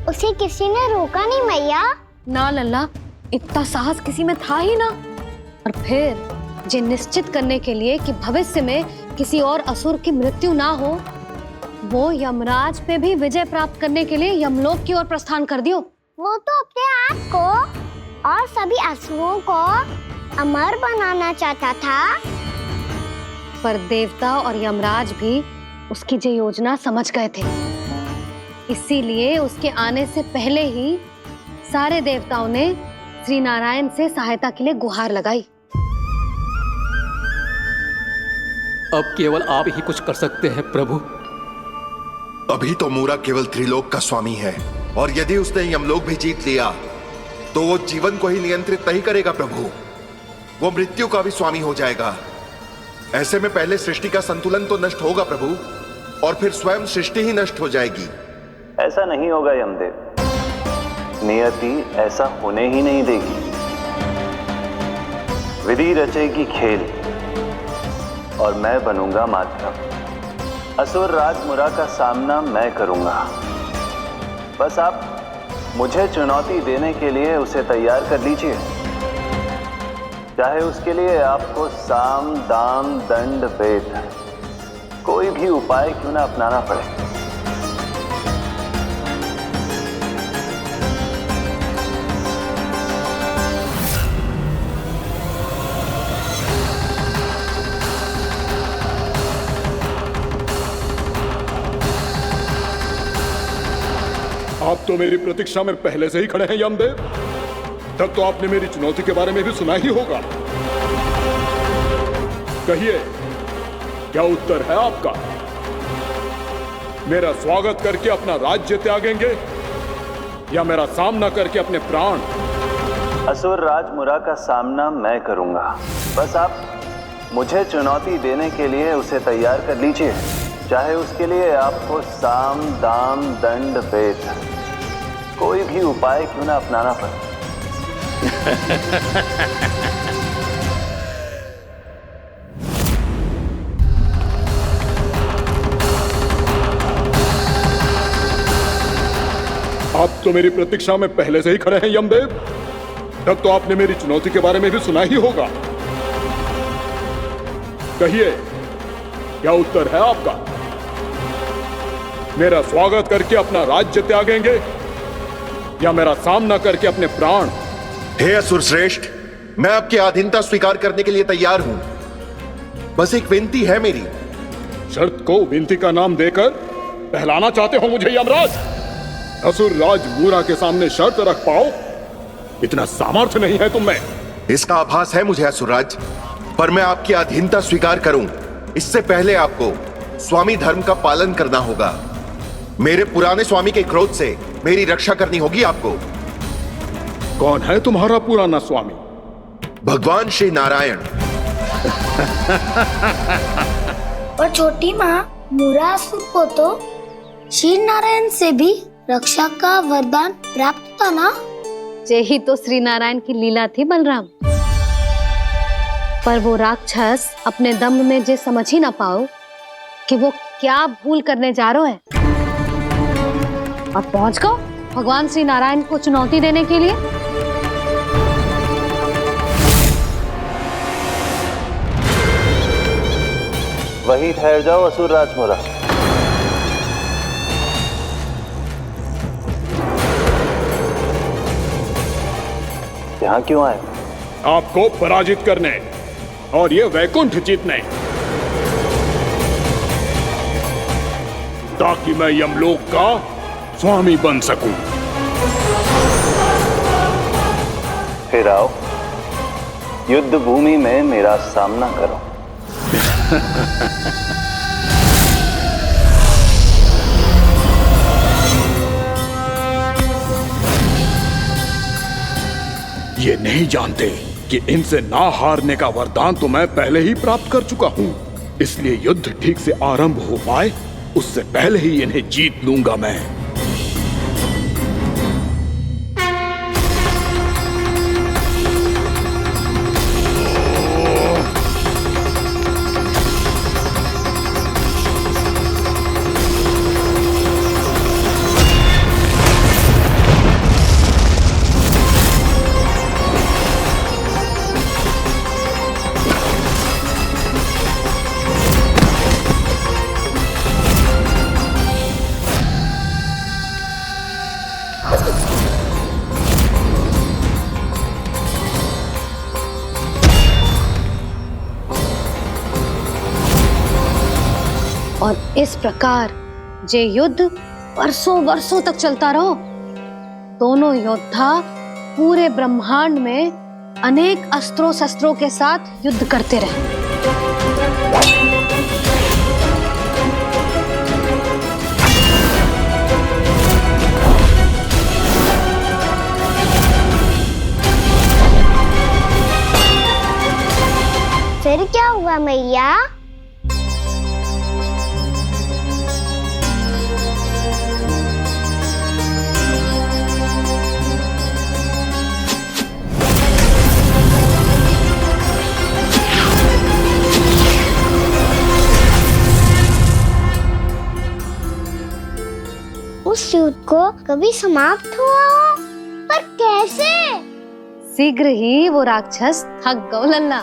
उसे किसी ने रोका नहीं मैया? ना लल्ला, इतना साहस किसी में था ही ना। और फिर ये निश्चित करने के लिए कि भविष्य में किसी और असुर की मृत्यु ना हो, वो यमराज पे भी विजय प्राप्त करने के लिए यमलोक की ओर प्रस्थान कर दियो। वो तो अपने आप को और सभी असुरों को अमर बनाना चाहता था। पर देवता और यमराज भी उसकी ये योजना समझ गए थे। इसीलिए उसके आने से पहले ही सारे देवताओं ने श्री नारायण से सहायता के लिए गुहार लगाई। अब केवल आप ही कुछ कर सकते हैं प्रभु। अभी तो मूरा केवल त्रिलोक का स्वामी है, और यदि उसने यमलोक भी जीत लिया तो वो जीवन को ही नियंत्रित नहीं करेगा प्रभु, वो मृत्यु का भी स्वामी हो जाएगा। ऐसे में पहले सृष्टि का संतुलन तो नष्ट होगा प्रभु, और फिर स्वयं सृष्टि ही नष्ट हो जाएगी। ऐसा नहीं होगा यमदेव, नियति ऐसा होने ही नहीं देगी। विधि रचेगी खेल और मैं बनूंगा माध्यम। असुर राज मूरा का सामना मैं करूंगा। बस आप मुझे चुनौती देने के लिए उसे तैयार कर लीजिए, चाहे उसके लिए आपको साम दाम दंड भेद कोई भी उपाय क्यों ना अपनाना पड़े। आप तो मेरी प्रतीक्षा में पहले से ही खड़े हैं यमदेव। तब तो आपने मेरी चुनौती के बारे में भी सुना ही होगा। कहिए, क्या उत्तर है आपका? मेरा स्वागत करके अपना राज्य त्यागेंगे या मेरा सामना करके अपने प्राण? असुर राज मूरा का सामना मैं करूंगा। बस आप मुझे चुनौती देने के लिए उसे तैयार कर लीजिए, चाहे उसके लिए आपको साम दाम दंड भेद कोई भी उपाय क्यों ना अपनाना पड़े। आप तो मेरी प्रतीक्षा में पहले से ही खड़े हैं यमदेव। तब तो आपने मेरी चुनौती के बारे में भी सुना ही होगा। कहिए, क्या उत्तर है आपका? मेरा स्वागत करके अपना राज्य त्यागेंगे या मेरा सामना करके अपने प्राण? हे असुर श्रेष्ठ, मैं आपकी अधीनता स्वीकार करने के लिए तैयार हूं। बस एक विनती है मेरी। शर्त को विनती का नाम देकर पहलाना चाहते हो मुझे यमराज? असुर राज मूरा के सामने शर्त रख पाओ, इतना सामर्थ्य नहीं है तुम में। इसका आभास है मुझे असुरराज, पर मैं आपकी अधीनता स्वीकार करूं इससे पहले आपको स्वामी धर्म का पालन करना होगा। मेरे पुराने स्वामी के क्रोध से मेरी रक्षा करनी होगी आपको। कौन है तुम्हारा पुराना स्वामी? भगवान श्री नारायण। और छोटी माँ मूरासुर को तो श्री नारायण से भी रक्षा का वरदान प्राप्त था ना? यही तो श्री नारायण की लीला थी बलराम। पर वो राक्षस अपने दम में जे समझ ही ना पाओ कि वो क्या भूल करने जा रहे हैं, और पहुंच गो भगवान श्री नारायण को चुनौती देने के लिए। वहीं ठहर जाओ असुर राज मूरा। यहाँ क्यों आए? आपको पराजित करने और ये वैकुंठ जीतने, ताकि मैं यमलोक का स्वामी बन सकूं। फिर आओ, युद्ध भूमि में मेरा सामना करो। ये नहीं जानते कि इनसे ना हारने का वरदान तो मैं पहले ही प्राप्त कर चुका हूं, इसलिए युद्ध ठीक से आरंभ हो पाए उससे पहले ही इन्हें जीत लूंगा मैं। और इस प्रकार जे युद्ध वर्षों वर्षों तक चलता रहो। दोनों योद्धा पूरे ब्रह्मांड में अनेक अस्त्रों शस्त्रों के साथ युद्ध करते रहे। फिर क्या हुआ मैया? उस युद्ध को कभी समाप्त हुआ हो, पर कैसे? शीघ्र ही वो राक्षस थक गौ लल्ला।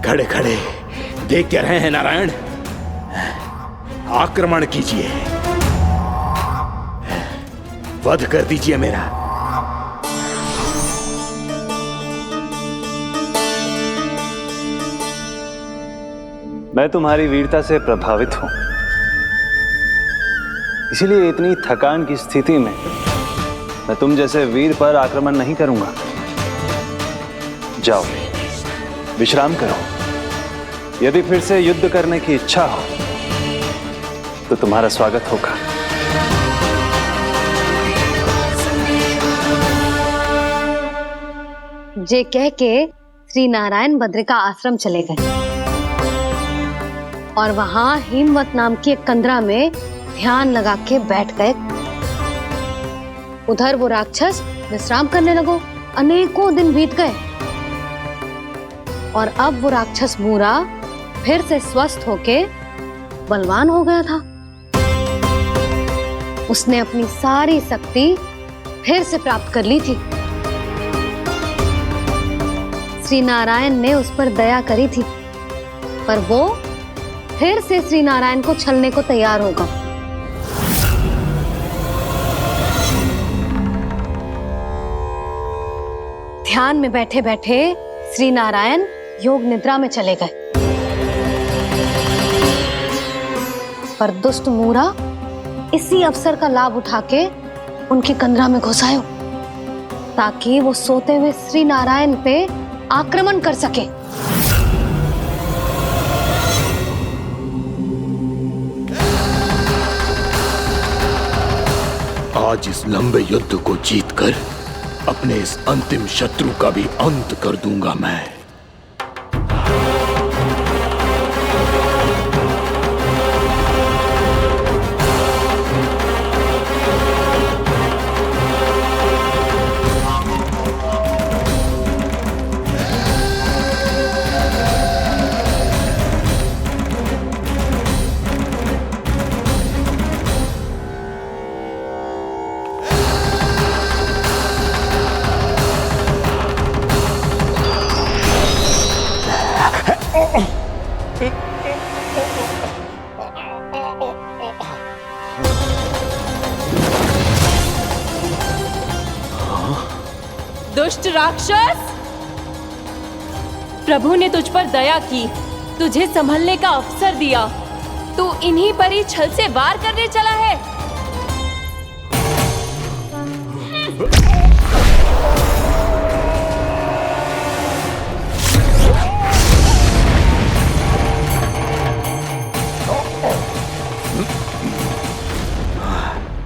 खड़े खड़े देख क्या रहे हैं नारायण? आक्रमण कीजिए, वध कर दीजिए मेरा। मैं तुम्हारी वीरता से प्रभावित हूं, इसीलिए इतनी थकान की स्थिति में मैं तुम जैसे वीर पर आक्रमण नहीं करूंगा। जाओ विश्राम करो। यदि फिर से युद्ध करने की इच्छा हो तो तुम्हारा स्वागत होगा। जे कह के श्री नारायण बद्रिका आश्रम चले गए और वहां हिमवत नाम की एक कंदरा में ध्यान लगा के बैठ गए। उधर वो राक्षस विश्राम करने लगो। अनेकों दिन बीत गए और अब वो राक्षस मूरा फिर से स्वस्थ होके बलवान हो गया था। उसने अपनी सारी शक्ति फिर से प्राप्त कर ली थी। श्री नारायण ने उस पर दया करी थी, पर वो फिर से श्री नारायण को छलने को तैयार होगा। ध्यान में बैठे बैठे श्री नारायण योग निद्रा में चले गए, पर दुष्ट मूरा इसी अवसर का लाभ उठा के उनकी कंदरा में घुस आयो ताकि वो सोते हुए श्री नारायण पे आक्रमण कर सके। आज इस लंबे युद्ध को जीतकर अपने इस अंतिम शत्रु का भी अंत कर दूंगा मैं। दुष्ट राक्षस, प्रभु ने तुझ पर दया की, तुझे संभलने का अवसर दिया। तू इन्हीं पर ही छल से वार करने चला है।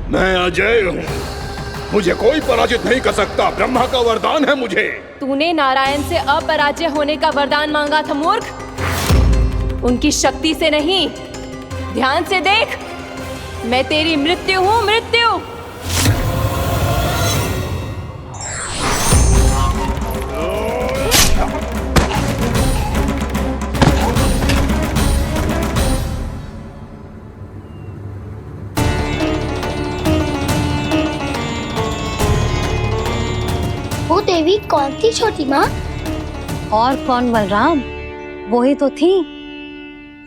मैं अजय हूँ, मुझे कोई पराजित नहीं कर सकता। ब्रह्मा का वरदान है मुझे। तूने नारायण से अपराजय होने का वरदान मांगा था मूर्ख। उनकी शक्ति से नहीं, ध्यान से देख। मैं तेरी मृत्यु हूँ, मृत्यु। वो देवी कौन थी छोटी माँ? और कौन बलराम, वही तो थी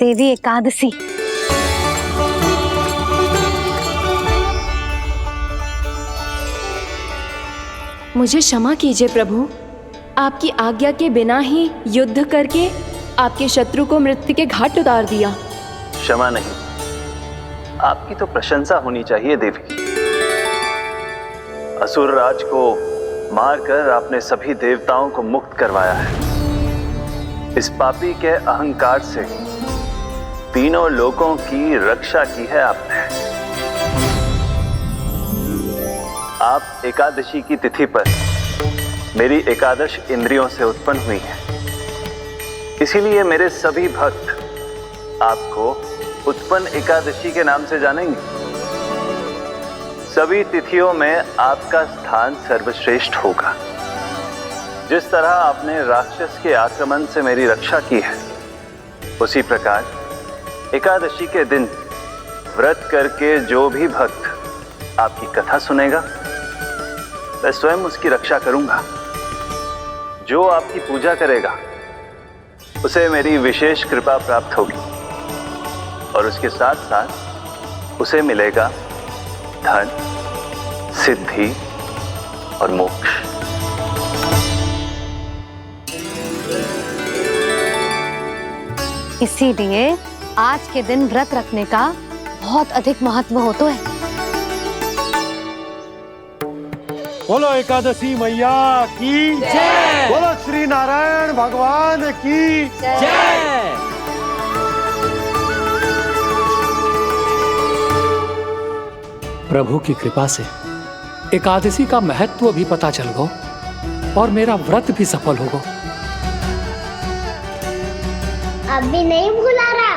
देवी एकादशी। मुझे क्षमा कीजिए प्रभु, आपकी आज्ञा के बिना ही युद्ध करके आपके शत्रु को मृत्यु के घाट उतार दिया। क्षमा नहीं, आपकी तो प्रशंसा होनी चाहिए देवी। असुर राज को मारकर आपने सभी देवताओं को मुक्त करवाया है। इस पापी के अहंकार से तीनों लोकों की रक्षा की है आपने। आप एकादशी की तिथि पर मेरी एकादश इंद्रियों से उत्पन्न हुई हैं। इसीलिए मेरे सभी भक्त आपको उत्पन्न एकादशी के नाम से जानेंगे। सभी तिथियों में आपका स्थान सर्वश्रेष्ठ होगा। जिस तरह आपने राक्षस के आक्रमण से मेरी रक्षा की है, उसी प्रकार एकादशी के दिन व्रत करके जो भी भक्त आपकी कथा सुनेगा, मैं स्वयं उसकी रक्षा करूंगा। जो आपकी पूजा करेगा, उसे मेरी विशेष कृपा प्राप्त होगी और उसके साथ साथ उसे मिलेगा धन, सिद्धि और मोक्ष। इसीलिए आज के दिन व्रत रखने का बहुत अधिक महत्व होता है। बोलो एकादशी मैया की जय। बोलो श्री नारायण भगवान की जय। प्रभु की कृपा से एकादशी का महत्व भी पता चल गो और मेरा व्रत भी सफल होगो। अभी नहीं भूला रहा,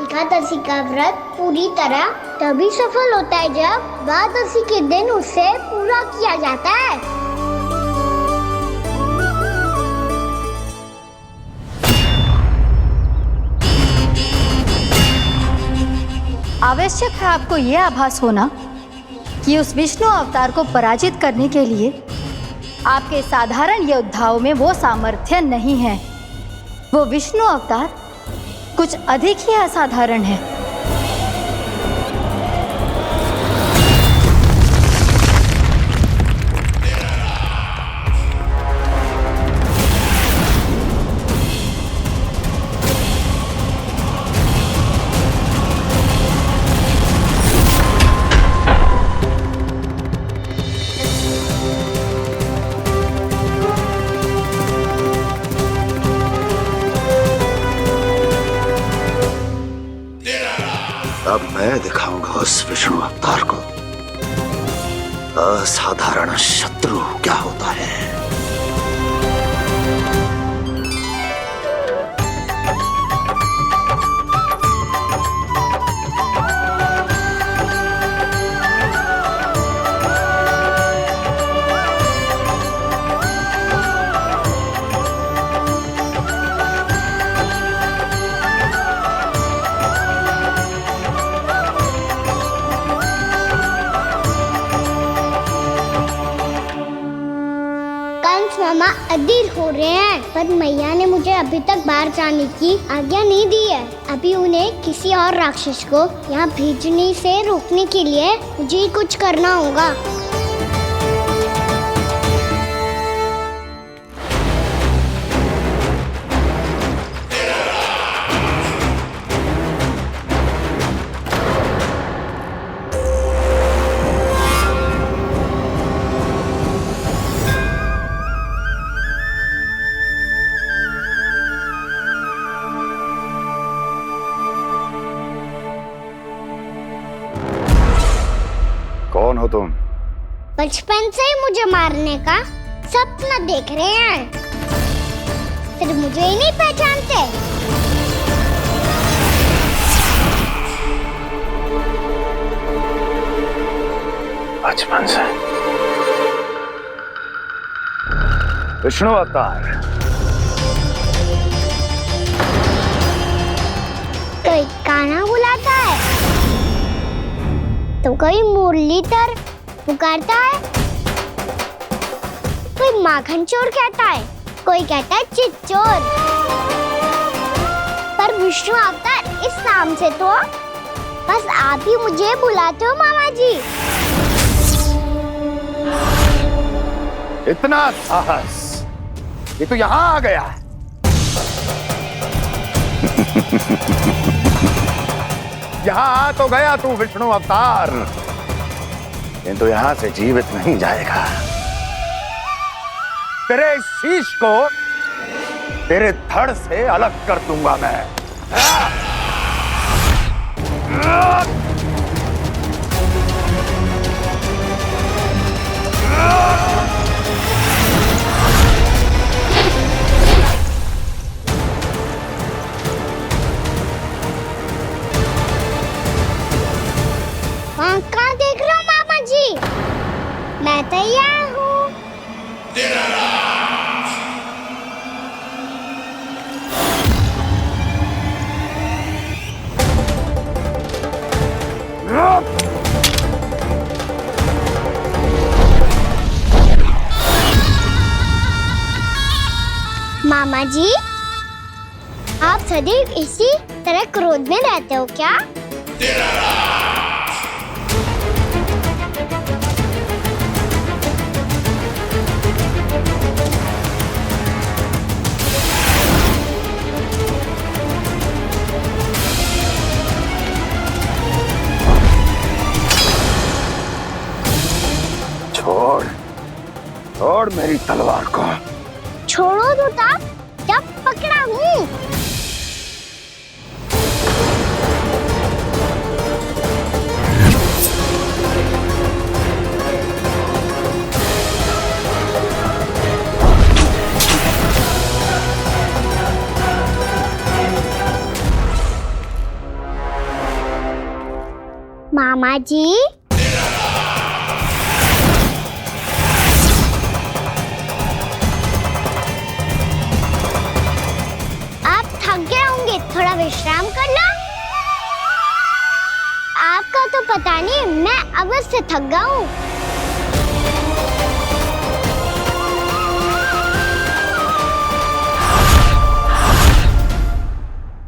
एकादशी का व्रत पूरी तरह तभी सफल होता है जब द्वादशी के दिन उसे पूरा किया जाता है। आवश्यक है आपको यह आभास होना कि उस विष्णु अवतार को पराजित करने के लिए आपके साधारण योद्धाओं में वो सामर्थ्य नहीं है। वो विष्णु अवतार कुछ अधिक ही असाधारण है। अब मैं दिखाऊंगा उस विष्णु अवतार को असाधारण शत्रु क्या होता है। मामा अधीर हो रहे हैं, पर मैया ने मुझे अभी तक बाहर जाने की आज्ञा नहीं दी है। अभी उन्हें किसी और राक्षस को यहाँ भेजने से रोकने के लिए मुझे ही कुछ करना होगा। कौन हो तुम? बचपन से ही मुझे मारने का सपना देख रहे हैं, सिर्फ मुझे ही नहीं पहचानते। बचपन से विष्णु अवतार। कोई कान्हा बुलाता है तो कोई मुरलीधर पुकारता है, कोई माखन चोर कहता है, कोई कहता है चिच्चोर। पर विष्णु अवतार इस नाम से तो बस आप ही मुझे बुलाते हो मामा जी। इतना साहस, ये तो यहाँ आ गया है। यहाँ आ तो गया तू विष्णु अवतार, किंतु यहाँ से जीवित नहीं जाएगा। तेरे शीश को तेरे धड़ से अलग कर दूंगा मैं। कहाँ देख रहे हो मामा जी? मैं तैयार हूँ। मामा जी, आप सदैव इसी तरह क्रोध में रहते हो क्या? छोड़, छोड़ मेरी तलवार को। छोड़ो तो तब जब पकड़ा हूँ। मामा जी, आप थक गए होंगे, थोड़ा विश्राम कर लो। आपका तो पता नहीं, मैं अवश्य से थक गया हूँ।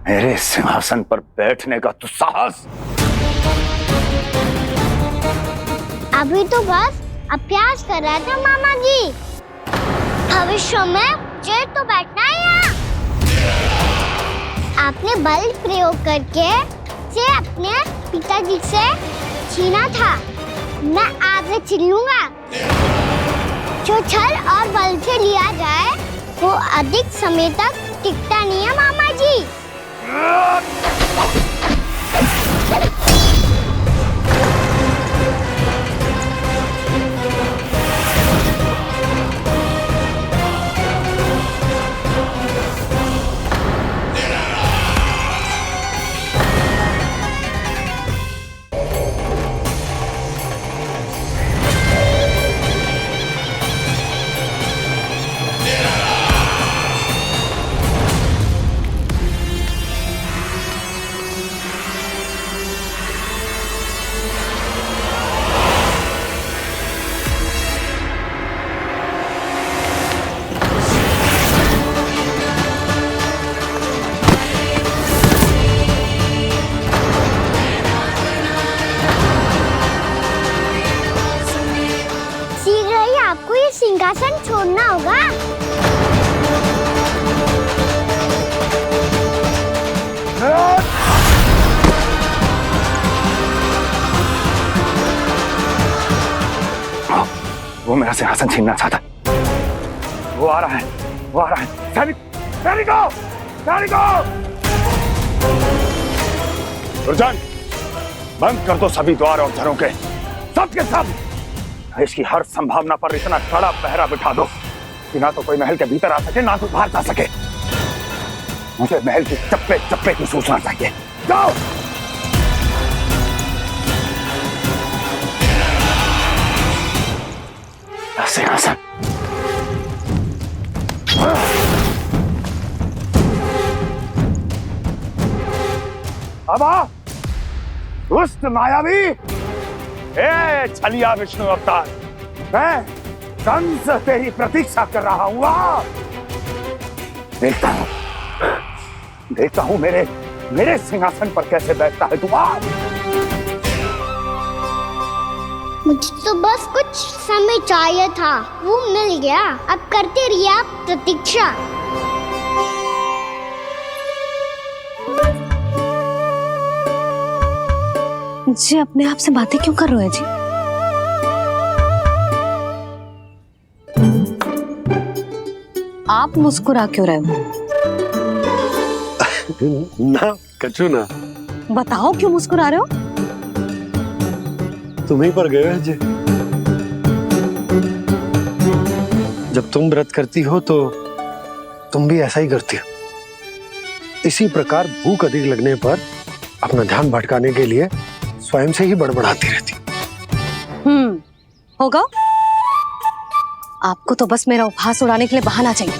मेरे सिंहासन पर बैठने का तो साहस। अभी तो बस अभ्यास कर रहा था मामा जी। भविष्य में मुझे तो बैठना है यहाँ। आपने बल प्रयोग करके से अपने पिताजी से छीना था, मैं आपसे छीन लूंगा। जो छल और बल से लिया जाए वो अधिक समय तक टिकता नहीं है मामा जी। आपको ये सिंहासन छोड़ना होगा। वो मेरा सिंहासन छीनना चाहता। वो आ रहा है, वो आ रहा है। सैनिकों! दुर्जन, बंद कर दो सभी द्वार और झरोखे, सब के सब। इसकी हर संभावना पर इतना कड़ा पहरा बिठा दो कि ना तो कोई महल के भीतर आ सके, ना तो बाहर जा सके। मुझे महल की चप्पे चप्पे की सूचना चाहिए। जाओ। सिंहासन। अब आ, दुष्ट मायावी, ए छलिया विष्णु अवतार, मैं कंस तेरी प्रतीक्षा कर रहा हूँ। देखता हूँ मेरे सिंहासन पर कैसे बैठता है तू। मुझे तो बस कुछ समय चाहिए था, वो मिल गया। अब करते रहिए आप प्रतीक्षा। जी अपने आप से बातें क्यों कर रहे हो जी? आप मुस्कुरा क्यों रहे हो? ना कचू ना। बताओ क्यों मुस्कुरा रहे हो? तुम ही पर गए हैं जी। जब तुम व्रत करती हो तो तुम भी ऐसा ही करती हो। इसी प्रकार भूख अधिक लगने पर अपना ध्यान भटकाने के लिए स्वयं से ही बड़बड़ाती रहती। होगा। आपको तो बस मेरा उपहास उड़ाने के लिए बहाना चाहिए।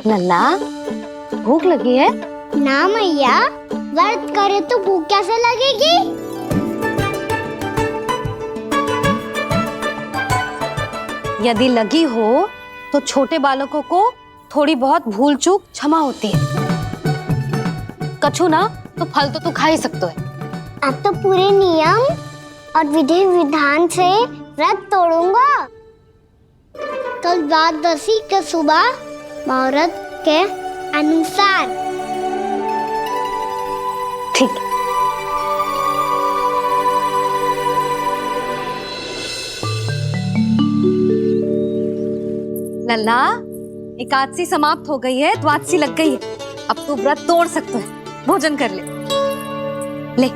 लल्ला, भूख लगी है? ना मैया, व्रत करे तो भूख कैसे लगेगी? यदि लगी हो तो छोटे बालकों को थोड़ी बहुत भूल चूक क्षमा होती है। कछु ना तो फल तो तू खा ही सकते है। अब तो पूरे नियम और विधि विधान से व्रत तोड़ूंगा। कल द्वादशी के सुबह मुहूर्त के अनुसार। ठीक। लल्ला, एकादशी समाप्त हो गई है, द्वादशी लग गई है। अब तू व्रत तोड़ सकते है। भोजन कर ले। ले।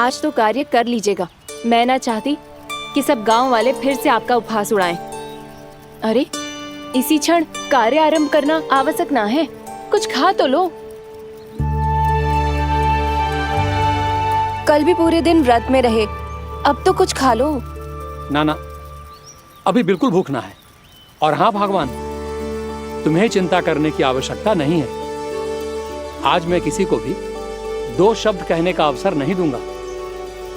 आज तो कार्य कर लीजिएगा। मैं ना चाहती कि सब गांव वाले फिर से आपका उपहास उड़ाएं। अरे इसी क्षण कार्य आरंभ करना आवश्यक ना है, कुछ खा तो लो। कल भी पूरे दिन व्रत में रहे, अब तो कुछ खा लो। ना, अभी बिल्कुल भूख ना है। और हाँ भगवान, तुम्हें चिंता करने की आवश्यकता नहीं है। आज मैं किसी को भी 2 शब्द कहने का अवसर नहीं दूंगा।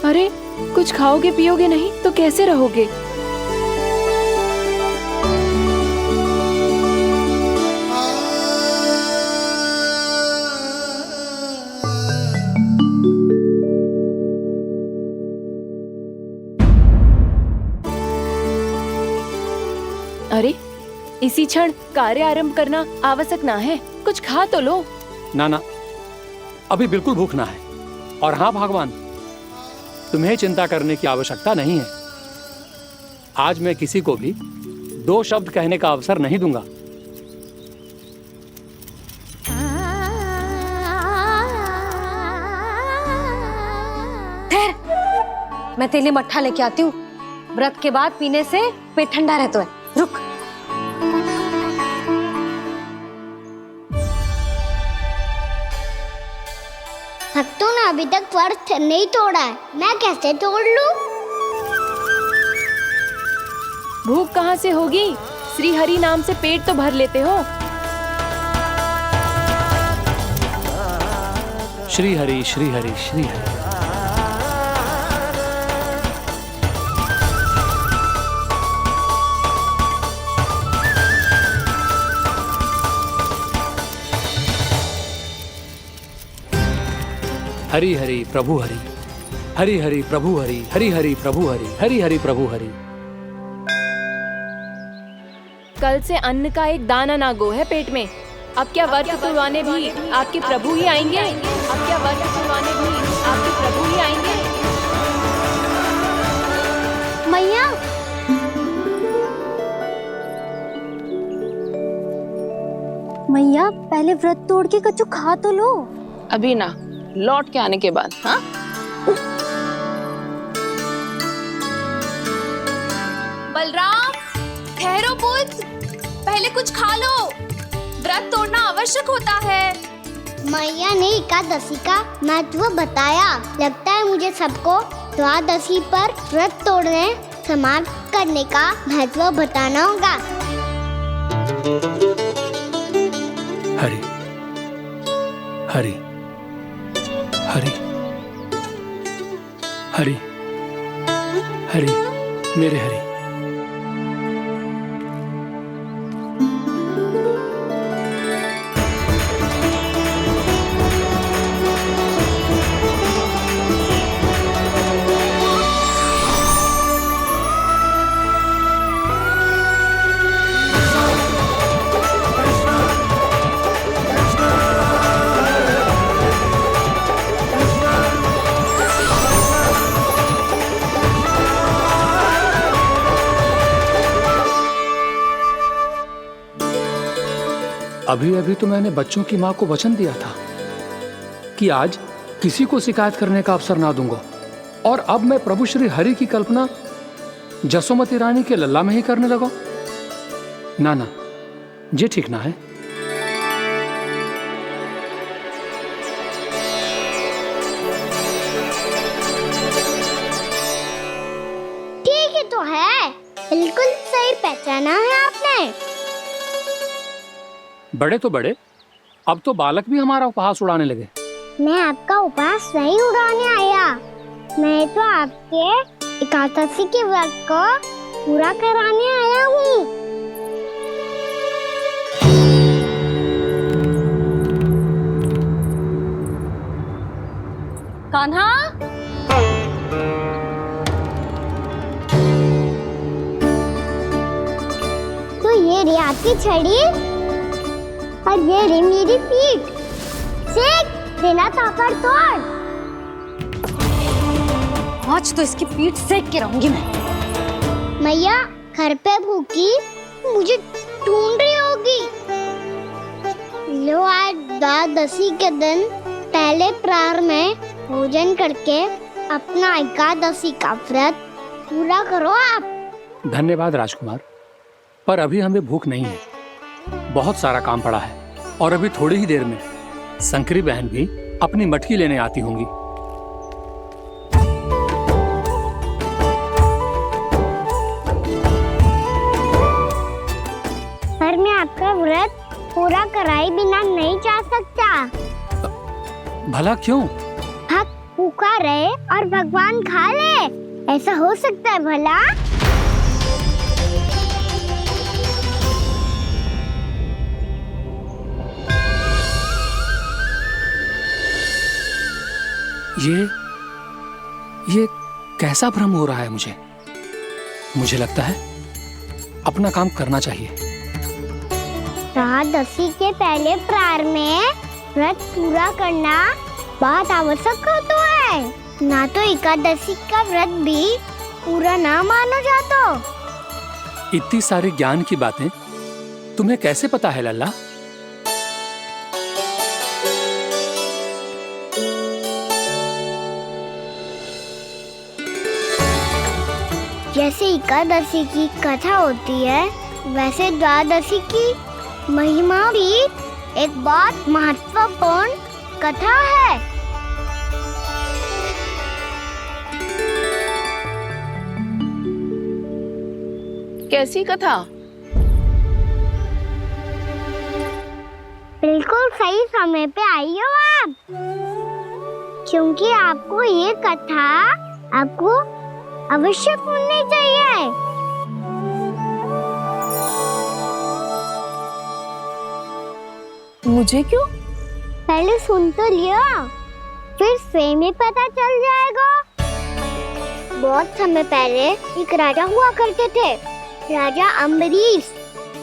अरे कुछ खाओगे पियोगे नहीं तो कैसे रहोगे? अरे इसी क्षण कार्य आरंभ करना आवश्यक ना है, कुछ खा तो लो। ना, अभी बिल्कुल भूख ना है। और हाँ भगवान, तुम्हें चिंता करने की आवश्यकता नहीं है। आज मैं किसी को भी 2 शब्द कहने का अवसर नहीं दूंगा। ठहर, मैं तेरे लिए मट्ठा लेके आती हूँ। व्रत के बाद पीने से पेट ठंडा रहता है। रुक। भक्तों ने अभी तक व्रत नहीं तोड़ा है, मैं कैसे तोड़ लूं? भूख कहाँ से होगी? श्री हरि नाम से पेट तो भर लेते हो। श्री हरि श्री हरि श्री हरि। हरि हरि प्रभु हरि, हरि हरि प्रभु हरि, हरि हरि प्रभु हरि, हरि हरि प्रभु हरि। कल से अन्न का एक दाना ना गो है पेट में। अब क्या व्रत तुड़वाने भी आपके प्रभु ही आएंगे? अब क्या व्रत तुड़वाने भी आपके प्रभु ही आएंगे? मैया, मैया पहले व्रत तोड़ के कच्चू खा तो लो। अभी ना, लौट के आने के बाद। हाँ बलराम, ठहरो पुत्र, पहले कुछ खा लो। व्रत तोड़ना आवश्यक होता है। मैया ने एकादशी का महत्व बताया। लगता है मुझे सबको द्वादशी पर व्रत तोड़ने समाप्त करने का महत्व बताना होगा। हरि हरि हरि हरि हरि, मेरे हरि। अभी अभी तो मैंने बच्चों की माँ को वचन दिया था कि आज किसी को शिकायत करने का अवसर ना दूंगा, और अब मैं प्रभु श्री हरि की कल्पना जसोमती रानी के लल्ला में ही करने लगा। ना, ये ठीक ना है। ठीक ही तो है, बिल्कुल सही पहचाना है आपने। बड़े तो बड़े, अब तो बालक भी हमारा उपहास उड़ाने लगे। मैं आपका उपहास नहीं उड़ाने आया, मैं तो आपके एकादशी के व्रत को पूरा कराने आया हूँ। कान्हा, तो ये रे आपकी छड़ी और ये रे मेरी पीठ। सेक बिना ताकत तोड़। आज तो इसकी पीठ सेक के रहूंगी मैं। मैया घर पे भूखी मुझे ढूंढ रही होगी। लो आज द्वादशी के दिन पहले प्रहर में भोजन करके अपना एकादशी का व्रत पूरा करो आप। धन्यवाद राजकुमार, पर अभी हमें भूख नहीं है। बहुत सारा काम पड़ा है और अभी थोड़ी ही देर में शंकरी बहन भी अपनी मटकी लेने आती होंगी। पर मैं आपका व्रत पूरा कराए बिना नहीं जा सकता। भला क्यों? भक्त भूखा रहे और भगवान खा ले, ऐसा हो सकता है भला? ये कैसा भ्रम हो रहा है मुझे लगता है अपना काम करना चाहिए। एकादशी के पहले प्रार में व्रत पूरा करना बहुत आवश्यक होता है, ना तो एकादशी का व्रत भी पूरा ना मानो जातो। इतनी सारी ज्ञान की बातें तुम्हें कैसे पता है लल्ला? जैसे एकादशी की कथा होती है, वैसे द्वादशी की महिमा भी एक बहुत महत्वपूर्ण कथा है। कैसी कथा? बिल्कुल सही समय पे आई हो आप, क्योंकि आपको ये कथा आपको अवश्य सुननी चाहिए। मुझे क्यों? पहले सुन तो लियो, फिर स्वयं ही पता चल जाएगा। बहुत समय पहले एक राजा हुआ करते थे, राजा अम्बरीश।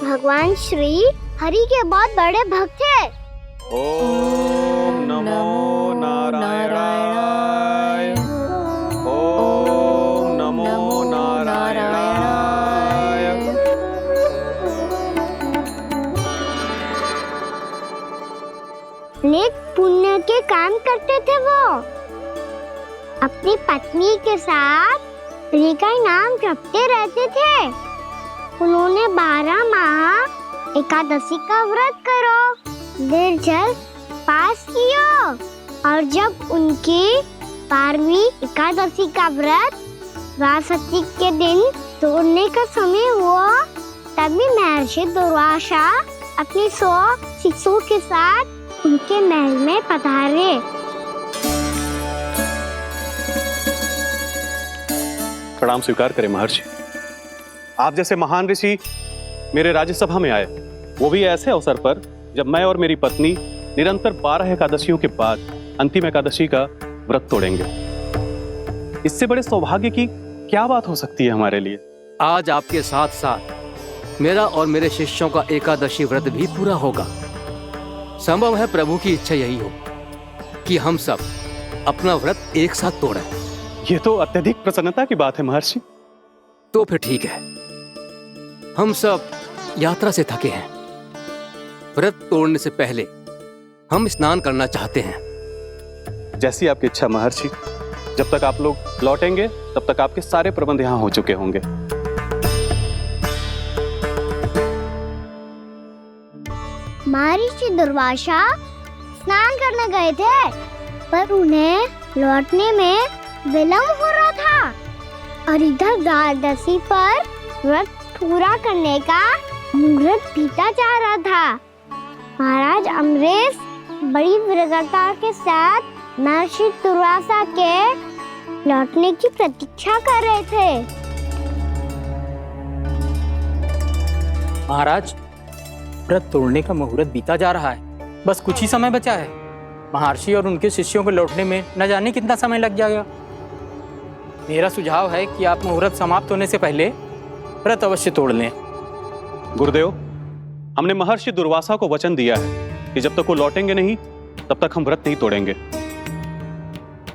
भगवान श्री हरि के बहुत बड़े भक्त थे। ओम नमो नारायणाय। ओम नमो नारायणाय। नेक पुण्य के काम करते थे वो। अपनी पत्नी के साथ हरि का नाम जपते रहते थे। उन्होंने 12 माह एकादशी का व्रत करो, निर्जल पास किया, और जब उनकी 12वीं एकादशी का व्रत द्वादशी के दिन तोड़ने का समय हुआ, तभी महर्षि दुर्वासा अपनी 100 शिष्यों के साथ उनके महल में पधारे। प्रणाम स्वीकार करें महर्षि। आप जैसे महान ऋषि मेरे राज्यसभा में आए, वो भी ऐसे अवसर पर जब मैं और मेरी पत्नी निरंतर 12 एकादशियों के बाद अंतिम एकादशी का व्रत तोड़ेंगे। इससे बड़े सौभाग्य की क्या बात हो सकती है हमारे लिए? आज आपके साथ साथ मेरा और मेरे शिष्यों का एकादशी व्रत भी पूरा होगा। संभव है प्रभु की इच्छा यही हो कि हम सब अपना व्रत एक साथ तोड़ें। ये तो अत्यधिक प्रसन्नता की बात है महर्षि। तो फिर ठीक है, हम सब यात्रा से थके हैं। व्रत तोड़ने से पहले हम स्नान करना चाहते हैं। जैसी आपकी इच्छा महर्षि। जब तक आप लोग लौटेंगे तब तक आपके सारे प्रबंध यहाँ हो चुके होंगे। महर्षि दुर्वासा स्नान करने गए थे, पर उन्हें लौटने में विलंब हो रहा था, और इधर द्वादशी पर व्रत पूरा करने का मुहूर्त बीता जा रहा था। महाराज अम्बरीश बड़ी विरक्ता के साथ महर्षि दुर्वासा के लौटने की प्रतीक्षा कर रहे थे। महाराज, व्रत तोड़ने का मुहूर्त बीता जा रहा है, बस कुछ ही समय बचा है। महर्षि और उनके शिष्यों को लौटने में न जाने कितना समय लग जाएगा। मेरा सुझाव है कि आप मुहूर्त समाप्त होने से पहले व्रत अवश्य तोड़ लें। गुरुदेव, हमने महर्षि दुर्वासा को वचन दिया है कि जब तक वो लौटेंगे नहीं तब तक हम व्रत नहीं तोड़ेंगे।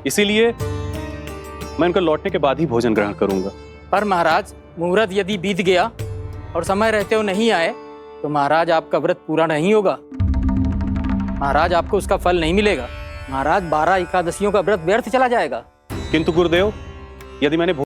इसीलिए मैं उनके लौटने के बाद ही भोजन ग्रहण करूंगा। पर महाराज, मुहूर्त यदि बीत गया और समय रहते हो नहीं आए तो महाराज आपका व्रत पूरा नहीं होगा। महाराज, आपको उसका फल नहीं मिलेगा। महाराज, 12 एकादशियों का व्रत व्यर्थ चला जाएगा। किंतु गुरुदेव, यदि मैंने